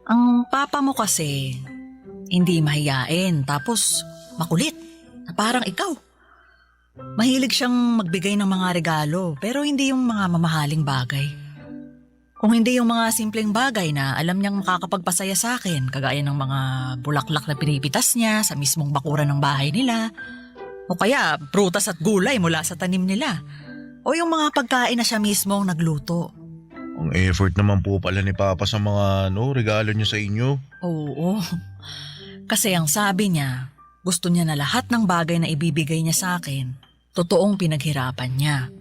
Ang papa mo kasi, hindi mahiyain tapos makulit, na parang ikaw. Mahilig siyang magbigay ng mga regalo pero hindi yung mga mamahaling bagay. Kung hindi yung mga simpleng bagay na alam niyang makakapagpasaya sa akin, kagaya ng mga bulaklak na pinipitas niya sa mismong bakuran ng bahay nila, o kaya prutas at gulay mula sa tanim nila, o yung mga pagkain na siya mismo ang nagluto. Ang effort naman po pala ni Papa sa mga regalo niya sa inyo. Oo. Kasi ang sabi niya, gusto niya na lahat ng bagay na ibibigay niya sa akin, totoong pinaghirapan niya.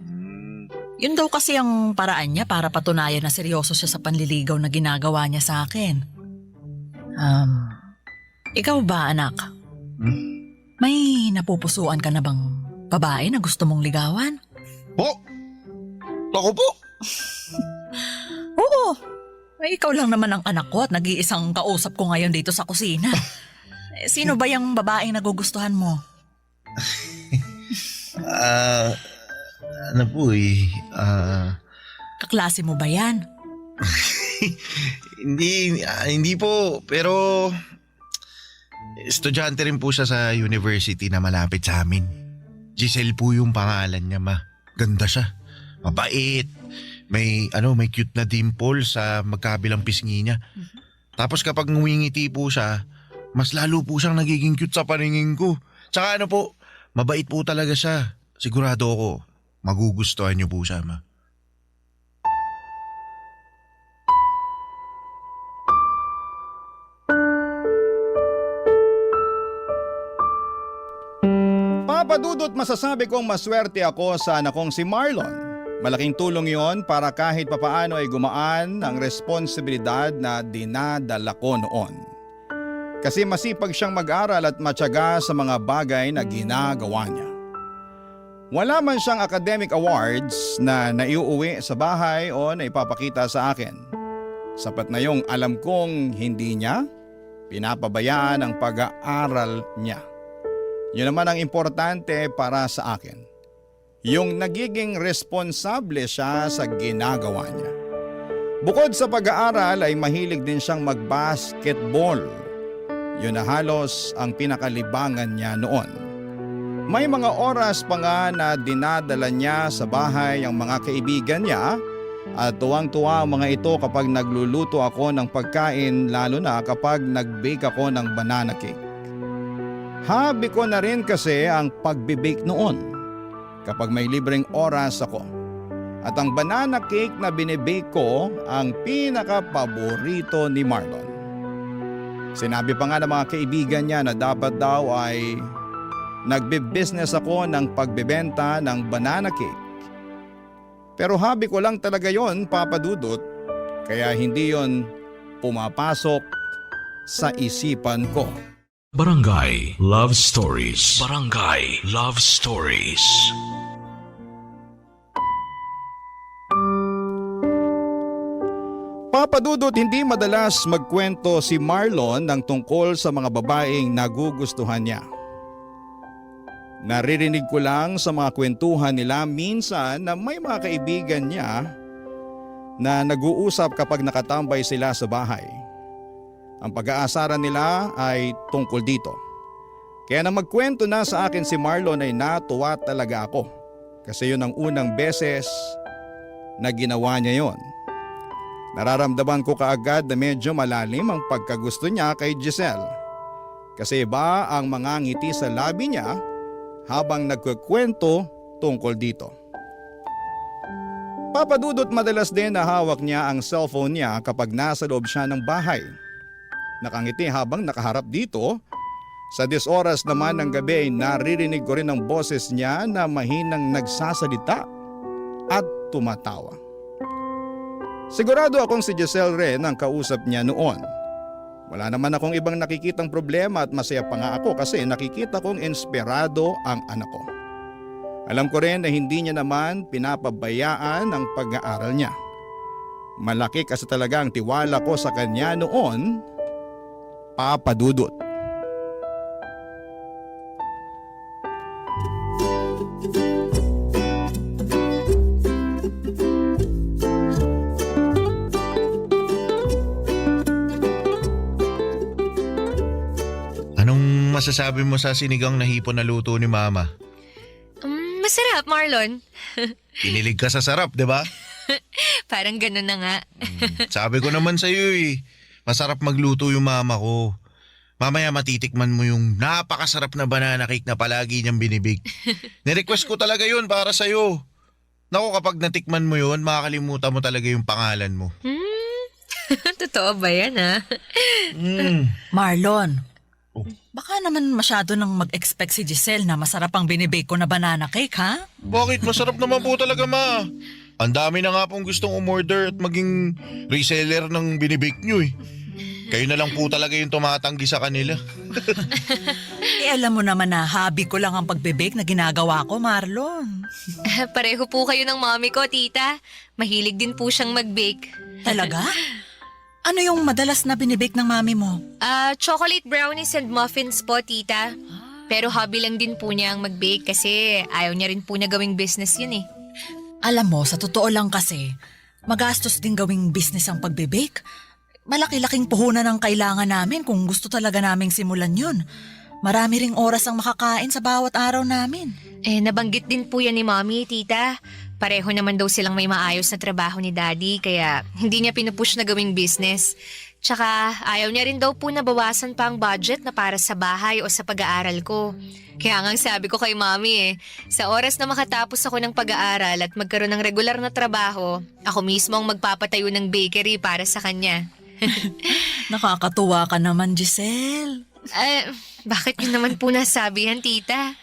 Yun daw kasi ang paraan niya para patunayan na seryoso siya sa panliligaw na ginagawa niya sa akin. Ikaw ba, anak? May napupusuan ka na bang babae na gusto mong ligawan? Po? Ako po? Oo. Ay, ikaw lang naman ang anak ko at nag-iisang kausap ko ngayon dito sa kusina. Sino ba yung babaeng nagugustuhan mo? Ano po Kaklase mo ba yan? hindi po, pero estudyante rin po siya sa university na malapit sa amin. Giselle po yung pangalan niya, ma. Ganda siya. Mabait. May cute na dimple sa magkabilang pisngi niya. Tapos kapag ngumingiti po siya, mas lalo po siyang nagiging cute sa paningin ko. Tsaka mabait po talaga siya. Sigurado ako, magugustuhan niyo po siya, ma. Papadudot masasabi kong maswerte ako sa anak kong si Marlon. Malaking tulong yon para kahit papaano ay gumaan ang responsibilidad na dinadala ko noon. Kasi masipag siyang mag-aral at matyaga sa mga bagay na ginagawa niya. Wala man siyang academic awards na naiuuwi sa bahay o naipapakita sa akin. Sapat na yung alam kong hindi niya pinapabayaan ang pag-aaral niya. Yun naman ang importante para sa akin. Yung nagiging responsable siya sa ginagawa niya. Bukod sa pag-aaral ay mahilig din siyang mag-basketball. Yun na halos ang pinakalibangan niya noon. May mga oras pa nga na dinadala niya sa bahay ang mga kaibigan niya at tuwang-tuwa ang mga ito kapag nagluluto ako ng pagkain, lalo na kapag nag-bake ako ng banana cake. Hobby ko na rin kasi ang pagbe-bake noon kapag may libreng oras ako. At ang banana cake na binibake ko ang pinaka-paborito ni Marlon. Sinabi pa nga ng mga kaibigan niya na dapat daw ay nagbe-business ako ng pagbebenta ng banana cake. Pero hobby ko lang talaga yon, Papa Dudut, kaya hindi yon pumapasok sa isipan ko. Barangay Love Stories. Barangay Love Stories. Papadudot, hindi madalas magkwento si Marlon ng tungkol sa mga babaeng nagugustuhan niya. Naririnig ko lang sa mga kwentuhan nila minsan na may mga kaibigan niya na nag-uusap kapag nakatambay sila sa bahay. Ang pag-aasaran nila ay tungkol dito. Kaya nang magkwento na sa akin si Marlon ay natuwa talaga ako. Kasi yun ang unang beses na ginawa niya yon. Nararamdaman ko kaagad na medyo malalim ang pagkagusto niya kay Giselle. Kasi iba ang mga ngiti sa labi niya habang nagkukwento tungkol dito. Papadudot, madalas din na hawak niya ang cellphone niya kapag nasa loob siya ng bahay. Nakangiti habang nakaharap dito. Sa 10 oras naman ng gabi ay naririnig ko rin ang boses niya na mahinang nagsasalita at tumatawa. Sigurado akong si Giselle rin ang kausap niya noon. Wala naman akong ibang nakikitang problema at masaya pa nga ako kasi nakikita kong inspirado ang anak ko. Alam ko rin na hindi niya naman pinapabayaan ang pag-aaral niya. Malaki kasi talaga ang tiwala ko sa kanya noon, Papa Dudut. Anong masasabi mo sa sinigang na hipon na luto ni Mama? Masarap, Marlon. Kinilig ka sa sarap, di ba? Parang ganun na nga. Sabi ko naman sa'yo masarap magluto yung mama ko. Mamaya matitikman mo yung napakasarap na banana cake na palagi niyang binibig. Nirequest ko talaga yun para sa'yo. Naku, kapag natikman mo yun, makakalimutan mo talaga yung pangalan mo. Totoo ba yan, ha? Marlon, Baka naman masyado nang mag-expect si Giselle na masarap ang binibake ko na banana cake, ha? Bakit? Masarap naman po talaga, ma. Ang dami na nga pong gustong umorder at maging reseller ng binibake nyo eh. Kayo na lang po talaga yung tumatanggi sa kanila. Alam mo naman na hobby ko lang ang pagbibake na ginagawa ko, Marlon. Pareho po kayo ng mommy ko, tita. Mahilig din po siyang mag-bake. Talaga? Ano yung madalas na binibake ng mami mo? Chocolate brownies and muffins po, tita. Pero hobby lang din po niya ang mag-bake kasi ayaw niya rin po niya gawing business yun eh. Alam mo, sa totoo lang kasi, magastos din gawing business ang pagbibake. Malaki-laking puhunan ang kailangan namin kung gusto talaga naming simulan yun. Marami ring oras ang makakain sa bawat araw namin. Nabanggit din po yan ni mommy, tita. Pareho naman daw silang may maayos na trabaho ni daddy kaya hindi niya pinupush na gawing business. Tsaka ayaw niya rin daw po na bawasan pa ang budget na para sa bahay o sa pag-aaral ko. Kaya nga sabi ko kay mommy sa oras na makatapos ako ng pag-aaral at magkaroon ng regular na trabaho, ako mismo ang magpapatayo ng bakery para sa kanya. Nakakatuwa ka naman, Giselle. Bakit yun naman po nasabihan, tita?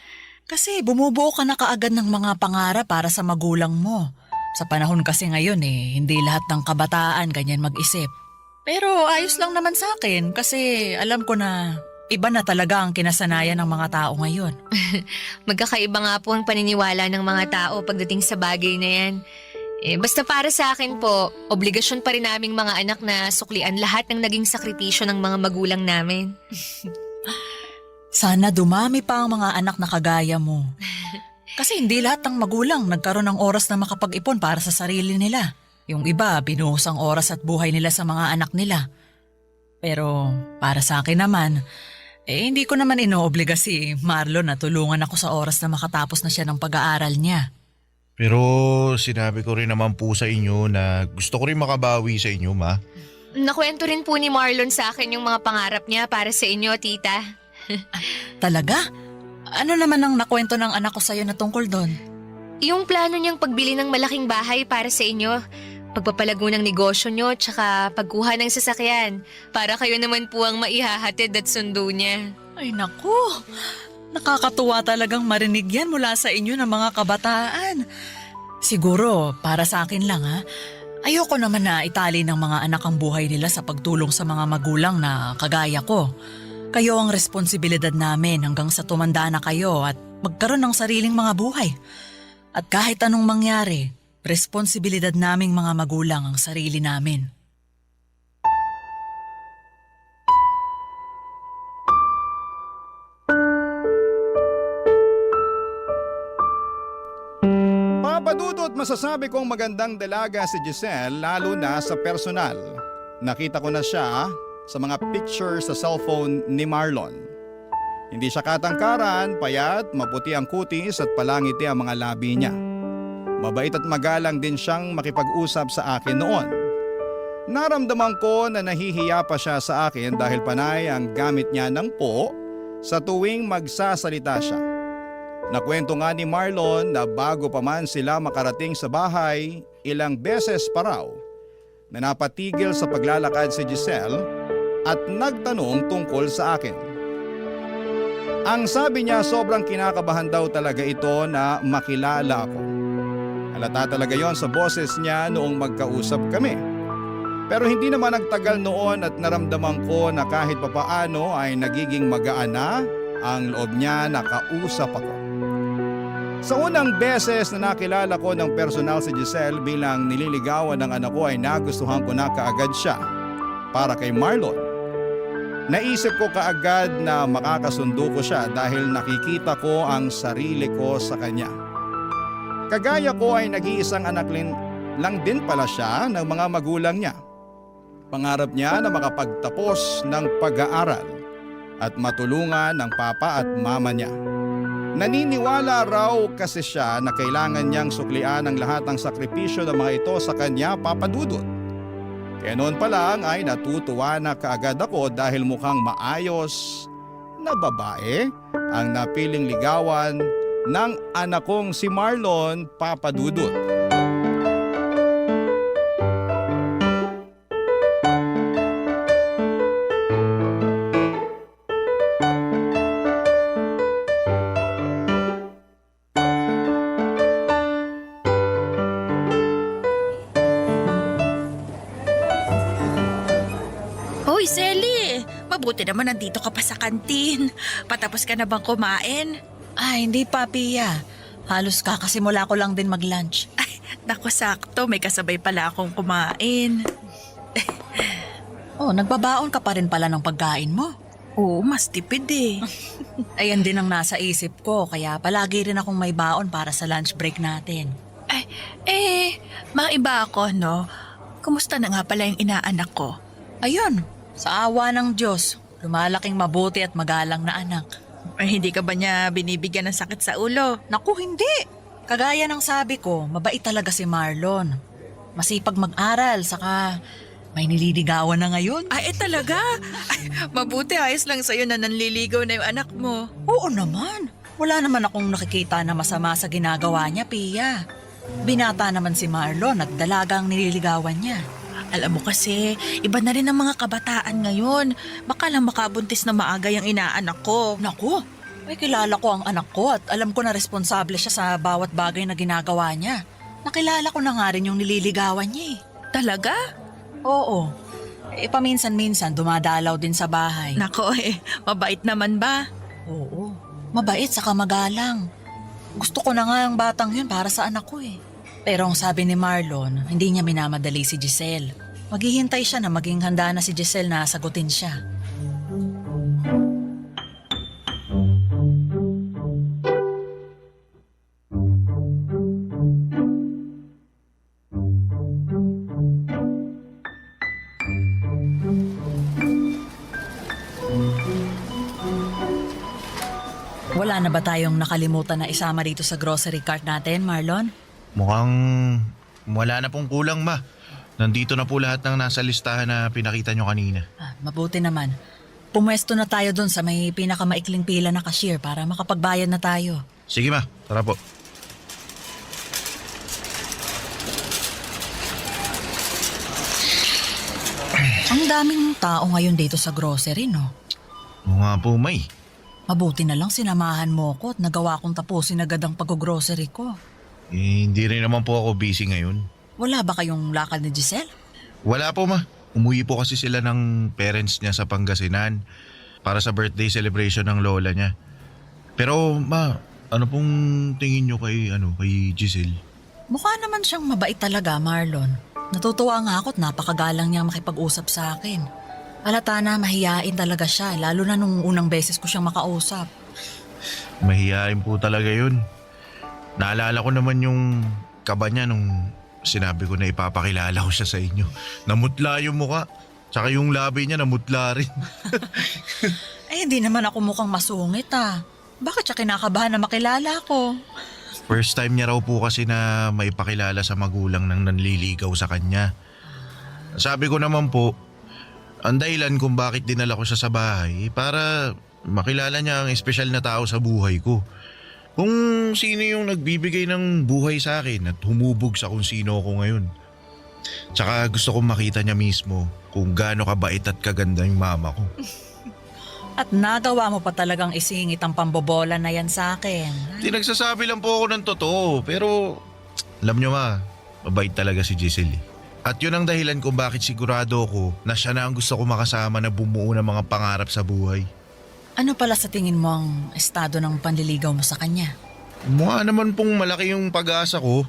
Kasi bumubuo ka na kaagad ng mga pangarap para sa magulang mo. Sa panahon kasi ngayon hindi lahat ng kabataan ganyan mag-isip. Pero ayos lang naman sa akin kasi alam ko na iba na talaga ang kinasanayan ng mga tao ngayon. Magkakaiba nga po ang paniniwala ng mga tao pagdating sa bagay na yan. Basta para sa akin po, obligasyon pa rin naming mga anak na suklian lahat ng naging sakripisyo ng mga magulang namin. Sana dumami pa ang mga anak na kagaya mo. Kasi hindi lahat ng magulang nagkaroon ng oras na makapag-ipon para sa sarili nila. Yung iba, binuhos ang oras at buhay nila sa mga anak nila. Pero para sa akin naman, hindi ko naman inoobliga si Marlon na tulungan ako sa oras na makatapos na siya ng pag-aaral niya. Pero sinabi ko rin naman po sa inyo na gusto ko rin makabawi sa inyo, ma. Nakwento rin po ni Marlon sa akin yung mga pangarap niya para sa inyo, tita. Talaga? Ano naman ang nakwento ng anak ko sa'yo na tungkol doon? Yung plano niyang pagbili ng malaking bahay para sa inyo, pagpapalago ng negosyo niyo, tsaka pagkuha ng sasakyan, para kayo naman po ang maihahatid at sundo niya. Ay naku, nakakatuwa talagang marinig yan mula sa inyo ng mga kabataan. Siguro, para sa akin lang ayoko naman na itali ng mga anak ang buhay nila sa pagtulong sa mga magulang na kagaya ko. Kayo ang responsibilidad namin hanggang sa tumanda na kayo at magkaroon ng sariling mga buhay. At kahit anong mangyari, responsibilidad naming mga magulang ang sarili namin. Papadudot masasabi kong magandang dalaga si Giselle lalo na sa personal. Nakita ko na siya sa mga pictures sa cellphone ni Marlon. Hindi siya katangkaran, payat, maputi ang kutis at palangiti ang mga labi niya. Mabait at magalang din siyang makipag-usap sa akin noon. Naramdaman ko na nahihiya pa siya sa akin dahil panay ang gamit niya ng po sa tuwing magsasalita siya. Nakwento nga ni Marlon na bago pa man sila makarating sa bahay, ilang beses pa raw na napatigil sa paglalakad si Giselle at nagtanong tungkol sa akin. Ang sabi niya sobrang kinakabahan daw talaga ito na makilala ako. Halata talaga yon sa boses niya noong magkausap kami. Pero hindi naman nagtagal noon at naramdaman ko na kahit papaano ay nagiging magaan na ang loob niya na kausap ako. Sa unang beses na nakilala ko ng personal si Giselle bilang nililigawan ng anak ko ay nagustuhan ko na kaagad siya para kay Marlon. Naisip ko kaagad na makakasundo ko siya dahil nakikita ko ang sarili ko sa kanya. Kagaya ko ay nag-iisang anak lang din pala siya ng mga magulang niya. Pangarap niya na makapagtapos ng pag-aaral at matulungan ng papa at mama niya. Naniniwala raw kasi siya na kailangan niyang suklian ang lahat ng sakripisyo ng mga ito sa kanya, Papa Dudut. Kaya noon pa lang ay natutuwa na kaagad ako dahil mukhang maayos na babae ang napiling ligawan ng anak kong si Marlon, Papa Dudut. Selly, mabuti naman nandito ka pa sa kantin. Patapos ka na bang kumain? Ay, hindi pa, Pia. Halos kakasimula ko lang din mag-lunch. Ay, naku sakto, may kasabay pala akong kumain. Oh, nagbabaon ka pa rin pala ng pagkain mo. Oo, mas tipid eh. Ayan din ang nasa isip ko, kaya palagi rin akong may baon para sa lunch break natin. Maiba ako, no? Kumusta na nga pala yung inaanak ko? Ayun, sa awa ng Diyos, lumalaking mabuti at magalang na anak. Ay, hindi ka ba niya binibigyan ng sakit sa ulo? Naku, hindi. Kagaya ng sabi ko, mabait talaga si Marlon. Masipag mag-aral, saka may nililigawan na ngayon. Ay, talaga? Ay, mabuti ayos lang sa'yo na nanliligaw na yung anak mo. Oo naman. Wala naman akong nakikita na masama sa ginagawa niya, Pia. Binata naman si Marlon at dalagang nililigawan niya. Alam mo kasi, iba na rin ang mga kabataan ngayon. Baka lang makabuntis na maaga yung inaanak ko. Naku, may kilala ko ang anak ko at alam ko na responsable siya sa bawat bagay na ginagawa niya. Nakilala ko na nga rin yung nililigawan niya eh. Talaga? Oo. Paminsan-minsan dumadalaw din sa bahay. Nako mabait naman ba? Oo, mabait saka magalang. Gusto ko na nga ang batang yun para sa anak ko eh. Pero ang sabi ni Marlon, hindi niya minamadali si Giselle. Maghihintay siya na maging handa na si Giselle na sagutin siya. Wala na ba tayong nakalimutan na isama dito sa grocery cart natin, Marlon? Mukhang wala na pong kulang, ma. Nandito na po lahat ng nasa listahan na pinakita nyo kanina. Mabuti naman. Pumwesto na tayo dun sa may pinakamaikling pila na cashier para makapagbayad na tayo. Sige, ma. Tara po. Ang daming tao ngayon dito sa grocery, no? Oo nga po, May. Mabuti na lang sinamahan mo ko at nagawa kong tapusin agad ang pag-grocery ko. Hindi rin naman po ako busy ngayon. Wala ba kayong lakad ni Giselle? Wala po, ma. Umuwi po kasi sila ng parents niya sa Pangasinan para sa birthday celebration ng lola niya. Pero, ma, ano pong tingin nyo kay Giselle? Mukha naman siyang mabait talaga, Marlon. Natutuwa nga ako at napakagalang niya makipag-usap sa akin. Halata na mahiyain talaga siya, lalo na nung unang beses ko siyang makausap. Mahihain po talaga yun. Naalala ko naman yung kaba niya nung sinabi ko na ipapakilala ko siya sa inyo. Namutla yung muka, tsaka yung labi niya namutla rin. Ay, hindi naman ako mukhang masungit ah. Bakit siya kinakabahan na makilala ko? First time niya raw po kasi na maipakilala sa magulang ng nanliligaw sa kanya. Sabi ko naman po, ang dahilan kung bakit dinala ko siya sa bahay para makilala niya ang espesyal na tao sa buhay ko. Kung sino yung nagbibigay ng buhay sa akin at humubog sa kung sino ako ngayon. Tsaka gusto kong makita niya mismo kung gaano kabait at kaganda yung mama ko. At nagawa mo pa talagang isingit ang pambobola na yan sa akin. Di nagsasabi lang po ako ng totoo, pero alam niyo ma, mabait talaga si Giselle. At yun ang dahilan kung bakit sigurado ako na siya na ang gusto ko makasama na bumuo ng mga pangarap sa buhay. Ano pala sa tingin mo ang estado ng panliligaw mo sa kanya? Mukha naman pong malaki yung pag-asa ko.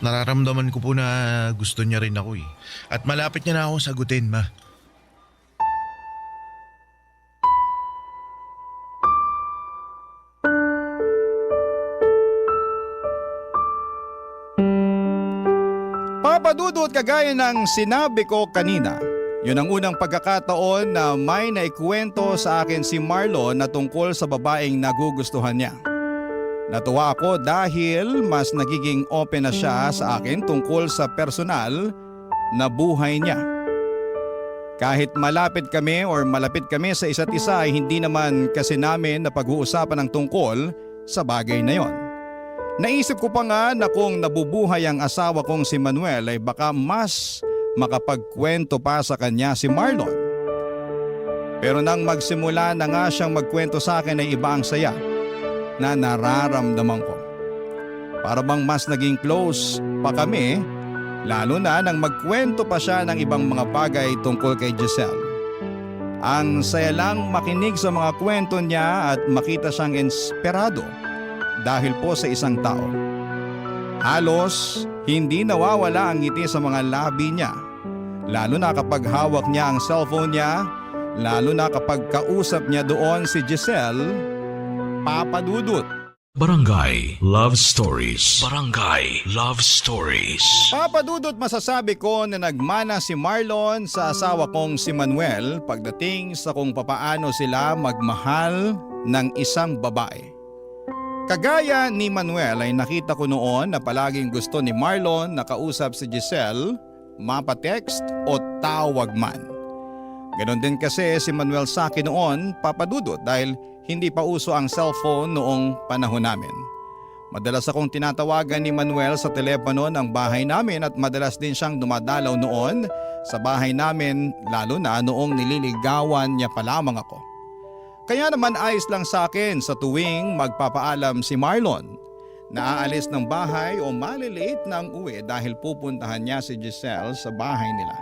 Nararamdaman ko po na gusto niya rin ako eh. At malapit niya na ako sagutin, ma. Papadudot kagaya ng sinabi ko kanina. Yun ang unang pagkakataon na may naikwento sa akin si Marlon na tungkol sa babaeng nagugustuhan niya. Natuwa ako dahil mas nagiging open na siya sa akin tungkol sa personal na buhay niya. Kahit malapit kami sa isa't isa ay hindi naman kasi namin na pag-uusapan ng tungkol sa bagay na yon. Naisip ko pa nga na kung nabubuhay ang asawa kong si Manuel ay baka mas makapagkwento pa sa kanya si Marlon. Pero nang magsimula na nga siyang magkwento sa akin ay iba ang saya na nararamdaman ko. Para bang mas naging close pa kami, lalo na nang magkwento pa siya ng ibang mga bagay tungkol kay Giselle. Ang saya lang makinig sa mga kwento niya at makita siyang inspirado dahil po sa isang tao. Halos hindi nawawala ang ngiti sa mga labi niya, lalo na kapag hawak niya ang cellphone niya, lalo na kapag kausap niya doon si Giselle, Papa Dudut. Barangay Love Stories. Barangay Love Stories. Papa Dudut, masasabi ko na nagmana si Marlon sa asawa kong si Manuel pagdating sa kung papaano sila magmahal ng isang babae. Kagaya ni Manuel ay nakita ko noon na palaging gusto ni Marlon na kausap si Giselle, mapatext o tawag man. Ganon din kasi si Manuel sa akin noon, Papa Dudut, dahil hindi pa uso ang cellphone noong panahon namin. Madalas akong tinatawagan ni Manuel sa telepono ng bahay namin at madalas din siyang dumadalaw noon sa bahay namin, lalo na noong nililigawan niya pa lamang ako. Kaya naman ayos lang sa akin sa tuwing magpapaalam si Marlon na aalis ng bahay o malilate na ang uwi dahil pupuntahan niya si Giselle sa bahay nila.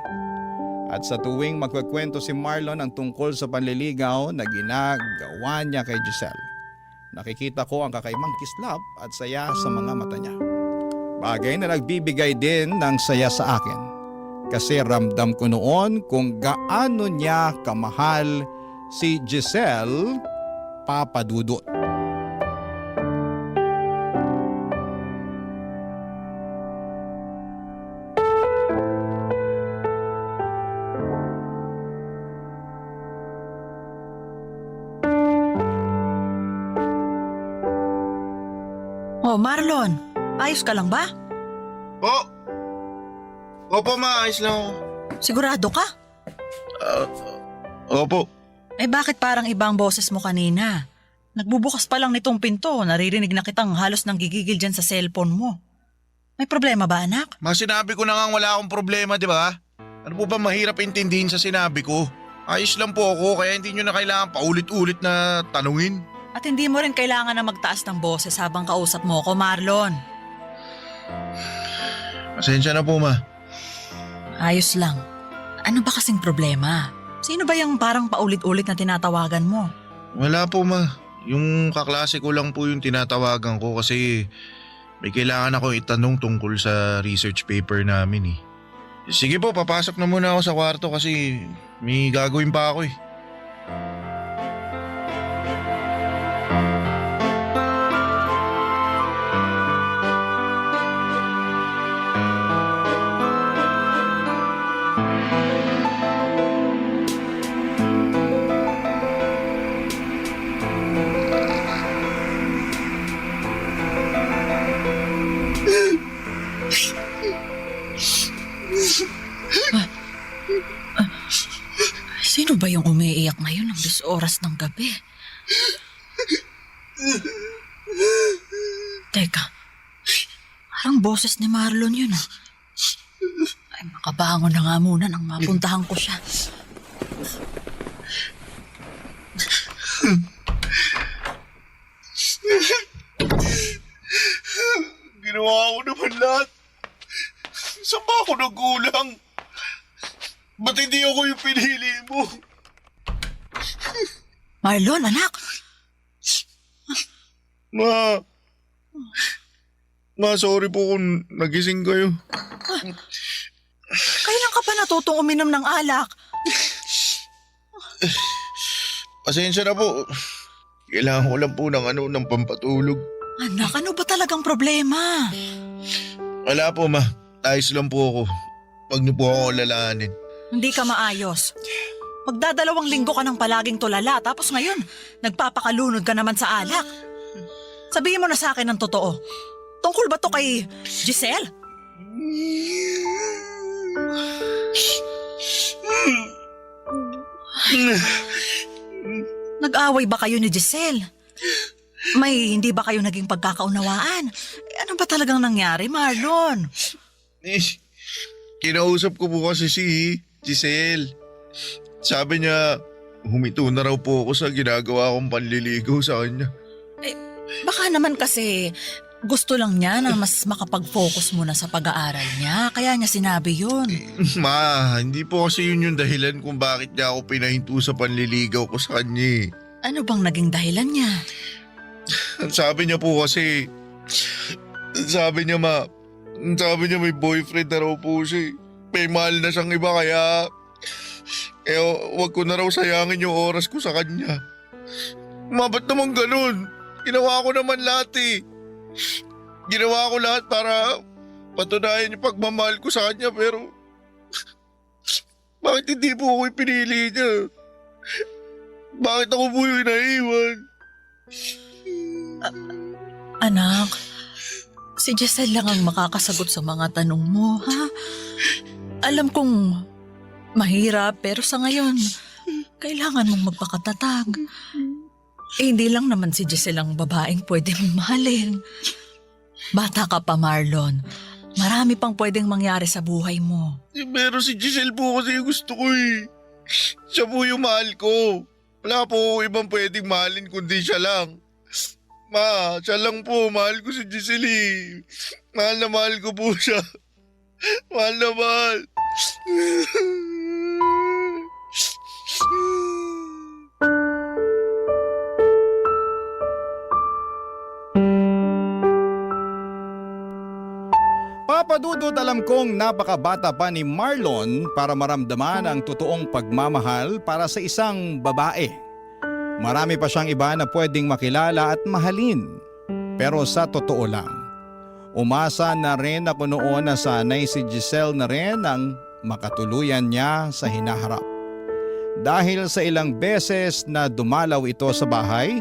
At sa tuwing magkakwento si Marlon ang tungkol sa panliligaw na ginagawa niya kay Giselle, nakikita ko ang kakaibang kislap at saya sa mga mata niya. Bagay na nagbibigay din ng saya sa akin kasi ramdam ko noon kung gaano niya kamahal si Giselle, Papa Dudut. Oh, Marlon, ayos ka lang ba? Opo, maayos lang ako. Sigurado ka? Opo. Eh bakit parang ibang boses mo kanina? Nagbubukas pa lang nitong pinto, naririnig na kitang halos nanggigigil dyan sa cellphone mo. May problema ba, anak? Sinabi ko na nga wala akong problema, di ba? Ano po ba mahirap intindihin sa sinabi ko? Ayos lang po ako, kaya hindi nyo na kailangan paulit-ulit na tanungin. At hindi mo rin kailangan na magtaas ng boses habang kausap mo ko, Marlon. Pasensya na po, ma. Ayos lang. Ano ba kasing problema? Sino ba yung parang paulit-ulit na tinatawagan mo? Wala po, ma. Yung kaklase ko lang po yung tinatawagan ko kasi may kailangan ako itanong tungkol sa research paper namin eh. Sige po, papasok na muna ako sa kwarto kasi may gagawin pa ako eh. Sino ba yung umiiyak ngayon ng 2 oras ng gabi? Teka, parang boses ni Marlon yun ah. Ay, makabangon na nga muna nang mapuntahan ko siya. Ginawa ko naman lahat. Saan ba ako nagkulang? Ba't hindi ako yung pinili mo? Marlon, anak! Ma, sorry po kung nagising kayo. Kailan ka pa natutong uminom ng alak? Pasensya na po. Kailangan ko lang po ng pampatulog. Anak, ano ba talagang problema? Wala po, ma. Ayos lang po ako. Huwag niyo po ako lalahanin. Hindi ka maayos. Magdadalawang linggo ka nang palaging tulala tapos ngayon, nagpapakalunod ka naman sa alak. Sabihin mo na sa akin ng totoo. Tungkol ba to kay Giselle? Nag-away ba kayo ni Giselle? May hindi ba kayo naging pagkakaunawaan? Ano ba talagang nangyari, Marlon? Kinausap ko po kasi si Giselle. Sabi niya, humito na raw po ako sa ginagawa kong panliligaw sa kanya. Baka naman kasi Gusto lang niya na mas makapag-focus muna sa pag-aaral niya. Kaya niya sinabi yun. Ma, hindi po kasi yun yung dahilan kung bakit niya ako pinahinto sa panliligaw ko sa kanya. Ano bang naging dahilan niya? Sabi niya po kasi, sabi niya may boyfriend na raw po siya. May mahal na siyang iba kaya, wag ko na raw sayangin yung oras ko sa kanya. Ba't naman ganun? Ginawa ko naman lahat eh. Ginawa ko lahat para patunayan yung pagmamahal ko sa kanya pero bakit hindi po ako pinili niya? Bakit ako po yung naiwan? Anak, si Giselle lang ang makakasagot sa mga tanong mo, ha? Alam kong mahirap pero sa ngayon, kailangan mong magpakatatag. Hindi lang naman si Giselle ang babaeng pwede mong mahalin. Bata ka pa, Marlon. Marami pang pwedeng mangyari sa buhay mo. Pero si Giselle po kasi yung gusto ko eh. Siya po yung mahal ko. Wala po ibang pwedeng mahalin kundi siya lang. Ma, siya lang po. Mahal ko si Giselle eh. Mahal na mahal ko po siya. Mahal na mahal. Papadudot, alam kong napakabata pa ni Marlon para maramdaman ang totoong pagmamahal para sa isang babae. Marami pa siyang iba na pwedeng makilala at mahalin. Pero sa totoo lang, umasa na rin ako noon na sanay si Giselle na rin ang makatuluyan niya sa hinaharap. Dahil sa ilang beses na dumalaw ito sa bahay,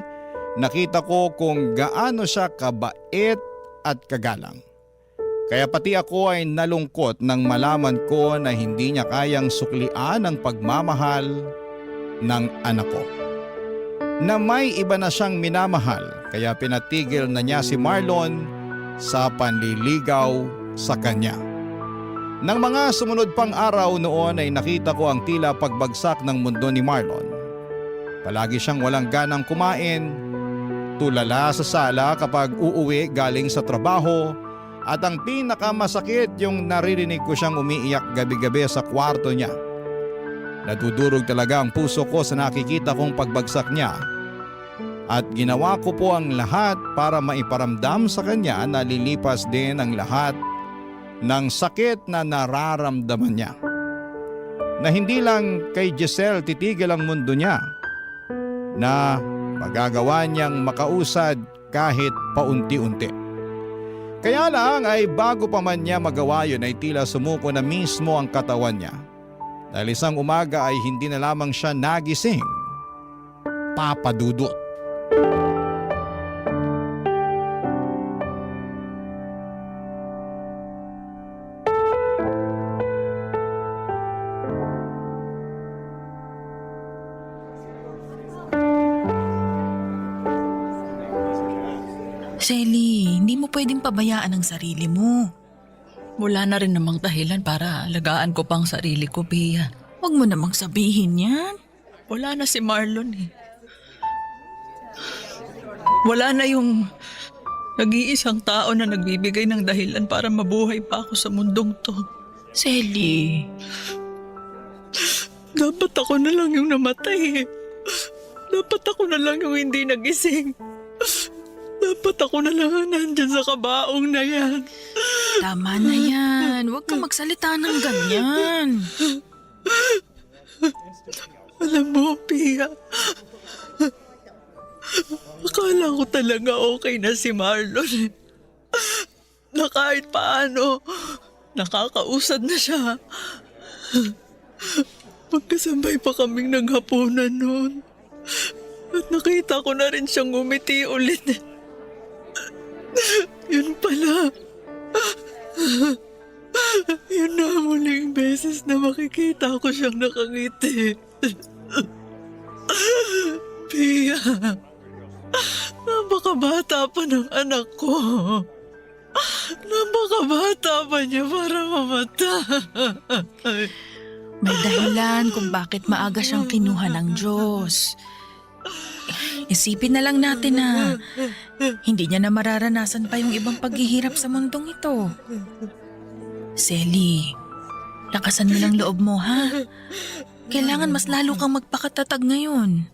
nakita ko kung gaano siya kabait at kagalang. Kaya pati ako ay nalungkot nang malaman ko na hindi niya kayang suklian ang pagmamahal ng anak ko. Na may iba na siyang minamahal kaya pinatigil na niya si Marlon sa panliligaw sa kanya. Nang mga sumunod pang araw noon ay nakita ko ang tila pagbagsak ng mundo ni Marlon. Palagi siyang walang ganang kumain, tulala sa sala kapag uuwi galing sa trabaho, at ang pinakamasakit yung naririnig ko siyang umiiyak gabi-gabi sa kwarto niya. Nadudurog talaga ang puso ko sa nakikita kong pagbagsak niya. At ginawa ko po ang lahat para maiparamdam sa kanya na lilipas din ang lahat ng sakit na nararamdaman niya. Na hindi lang kay Giselle titigil ang mundo niya, na magagawa niyang makausad kahit paunti-unti. Kaya lang ay bago pa man niya magawa yun ay tila sumuko na mismo ang katawan niya. Dahil isang umaga ay hindi na lamang siya nagising. Papadudot. Shelly, hindi mo pwedeng pabayaan ang sarili mo. Wala na rin namang dahilan para alagaan ko pang sarili ko, Bea. Huwag mo namang sabihin yan. Wala na si Marlon eh. Wala na yung nag-iisang tao na nagbibigay ng dahilan para mabuhay pa ako sa mundong to. Shelly, dapat ako na lang yung namatay eh. Dapat ako na lang yung hindi nagising. Dapat ako na lang ang nandyan sa kabaong na yan. Tama na yan. Huwag kang magsalita ng ganyan. Alam mo, Pia, akala ko talaga okay na si Marlon. Na kahit paano, nakakausad na siya. Magkasabay pa kaming naghapunan noon. At nakita ko na rin siyang ngumiti ulit. Yun pala. Yun na ang muling beses na makikita ko siyang nakangiti. Pia, napakabata pa ng anak ko. Napakabata pa niya para mamatay. May dahilan kung bakit maaga siyang kinuha ng Diyos. Isipin na lang natin na hindi niya na mararanasan pa yung ibang paghihirap sa mundong ito. Selly, lakasan mo lang loob mo, ha? Kailangan mas lalo kang magpakatatag ngayon.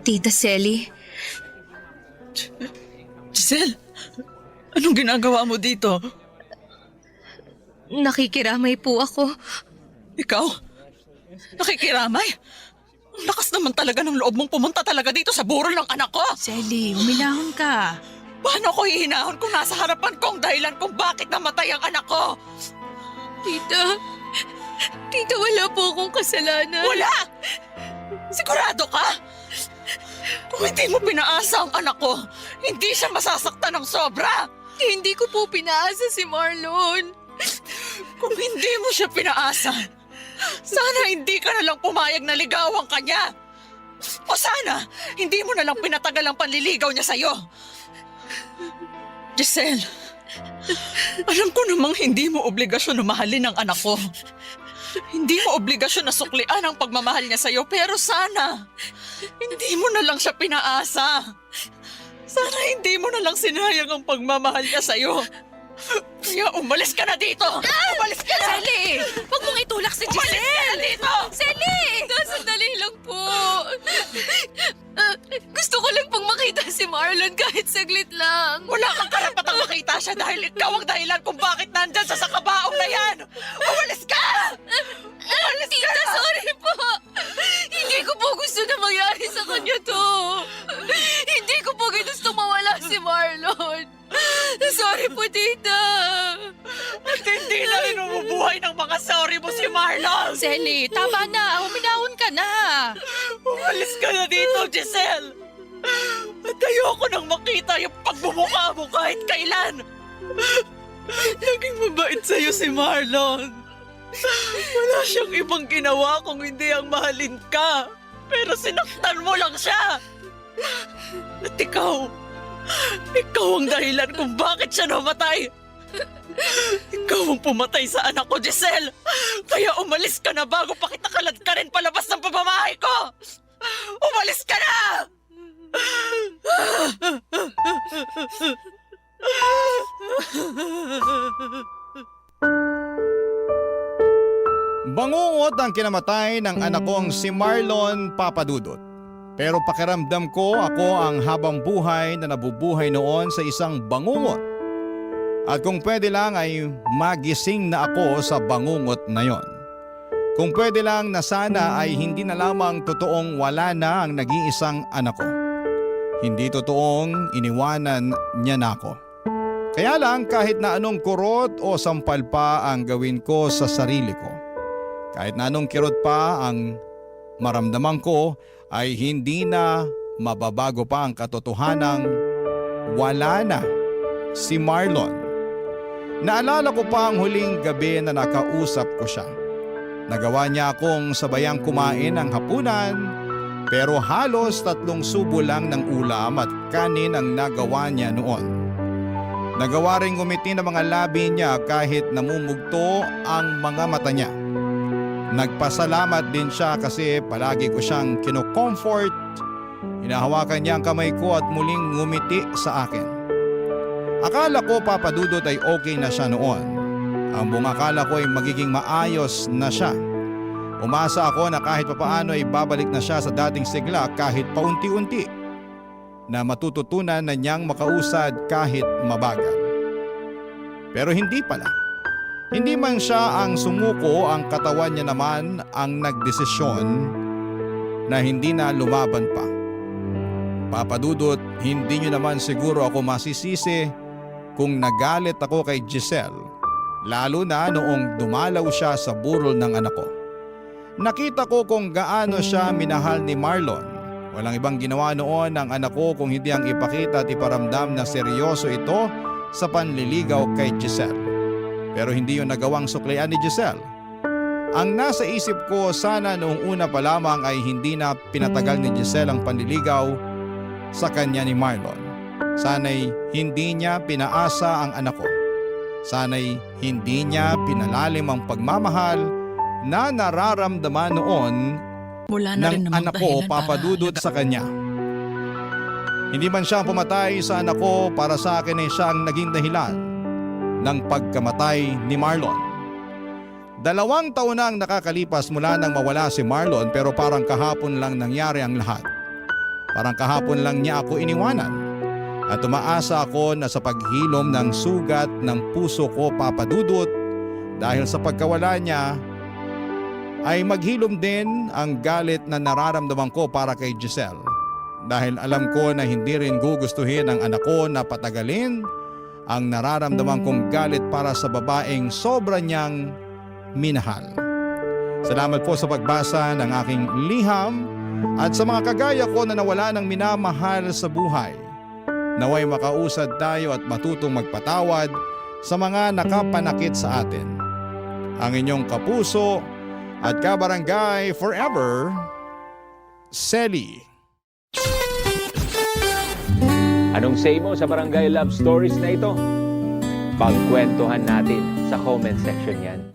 Tita Selly, Giselle, anong ginagawa mo dito? nakikiramay po ako. Ikaw? Nakikiramay? Ang lakas naman talaga ng loob mong pumunta talaga dito sa burol ng anak ko. Selly, umilahon ka. Paano ko hihinahon kung nasa harapan ko ang dahilan kung bakit namatay ang anak ko? Tita, wala po akong kasalanan. Wala! Sigurado ka? Kung hindi mo pinaasa ang anak ko, hindi siya masasaktan ng sobra. Hindi ko po pinaasa si Marlon. Kung hindi mo siya pinaasa, sana hindi ka na lang pumayag na ligawan ka niya. O sana, hindi mo na lang pinatagal ang panliligaw niya sa'yo. Giselle, alam ko namang hindi mo obligasyon na mahalin ang anak ko. Hindi mo obligasyon na suklian ang pagmamahal niya sa'yo, pero sana, hindi mo na lang siya pinaasa. Sana hindi mo na lang sinayang ang pagmamahal niya sa'yo. Kaya umalis ka na dito! Umalis ka na! Selly! Huwag mong itulak si Umalis ka na Giselle! dito! Selly! Sandali lang po. Gusto ko lang pong makita si Marlon kahit saglit lang. Wala kang karapatang makita siya dahil ikaw ang dahilan kung bakit nandyan sa kabaong na yan! Umalis ka! Umalis ka Tita, na! sorry po. Hindi ko po gusto na mangyari sa kanya to. Hindi ko po gusto mawala si Marlon. Sorry po, Tita. At hindi na rin umubuhay ng mga sorry mo si Marlon! Selly, tama na. Huminahon ka na. Umalis ka na dito, Giselle! At ayoko nang makita yung pagbumukha mo kahit kailan! Naging mabait sa'yo si Marlon. Wala siyang ibang ginawa kung hindi ang mahalin ka. Pero sinaktan mo lang siya. At ikaw ang dahilan kung bakit siya namatay. Ikaw ang pumatay sa anak ko, Giselle. Kaya umalis ka na bago pa kita kalad ka rin palabas ng pamamahay ko. Umalis ka na! Bangungot ang kinamatay ng anak kong si Marlon Papadudot. Pero pakiramdam ko ako ang habang buhay na nabubuhay noon sa isang bangungot. At kung pwede lang ay magising na ako sa bangungot na yon. Kung pwede lang na sana ay hindi na lamang totoong wala na ang nag-iisang anak ko. Hindi totoong iniwanan niya na ako. Kaya lang kahit na anong kurot o sampal pa ang gawin ko sa sarili ko. Kahit na anong kirot pa ang maramdaman ko ay hindi na mababago pa ang katotohanang wala na si Marlon. Naalala ko pa ang huling gabi na nakausap ko siya. Nagawa niya akong sabayang kumain ng hapunan pero halos 3 subo lang ng ulam at kanin ang nagawa niya noon. Nagawa ring ngumiti ng mga labi niya kahit namumugto ang mga mata niya. Nagpasalamat din siya kasi palagi ko siyang kino-comfort. Hinahawakan niya ang kamay ko at muling ngumiti sa akin. Akala ko Papadudot ay okay na siya noon. Ang buong akala ko ay magiging maayos na siya. Umasa ako na kahit papaano ay babalik na siya sa dating sigla kahit paunti-unti. Na matututunan na niyang makausad kahit mabagal. Pero hindi pala. Hindi man siya ang sumuko, ang katawan niya naman ang nagdesisyon na hindi na lumaban pa. Papadudot, hindi niyo naman siguro ako masisisi kung nagalit ako kay Giselle, lalo na noong dumalaw siya sa burol ng anak ko. Nakita ko kung gaano siya minahal ni Marlon. Walang ibang ginawa noon ng anak ko kung hindi ang ipakita at iparamdam na seryoso ito sa panliligaw kay Giselle. Pero hindi yun nagawang suklian ni Giselle. Ang nasa isip ko sana noong una pa lamang ay hindi na pinatagal ni Giselle ang panliligaw sa kanya ni Marlon. Sana'y hindi niya pinaasa ang anak ko. Sana'y hindi niya pinalalim ang pagmamahal na nararamdaman noon Wala na rin ng namang anak ko dahilan para papadudot sa kanya. Hindi man siya pumatay sa anak ko, para sa akin ay siya ang naging dahilan ng pagkamatay ni Marlon. 2 taon na ang nakakalipas mula nang mawala si Marlon, pero parang kahapon lang nangyari ang lahat. Parang kahapon lang niya ako iniwanan. At umaasa ako na sa paghilom ng sugat ng puso ko, Papa Dudut, dahil sa pagkawala niya, ay maghilom din ang galit na nararamdaman ko para kay Giselle. Dahil alam ko na hindi rin gugustuhin ng anak ko na patagalin ang nararamdaman kong galit para sa babaeng sobra niyang minahal. Salamat po sa pagbasa ng aking liham at sa mga kagaya ko na nawala ng minamahal sa buhay. Naway makausad tayo at matutong magpatawad sa mga nakapanakit sa atin. Ang inyong kapuso at kabarangay forever, Selly. Anong say mo sa Barangay Love Stories na ito? Pagkwentuhan natin sa comment section yan.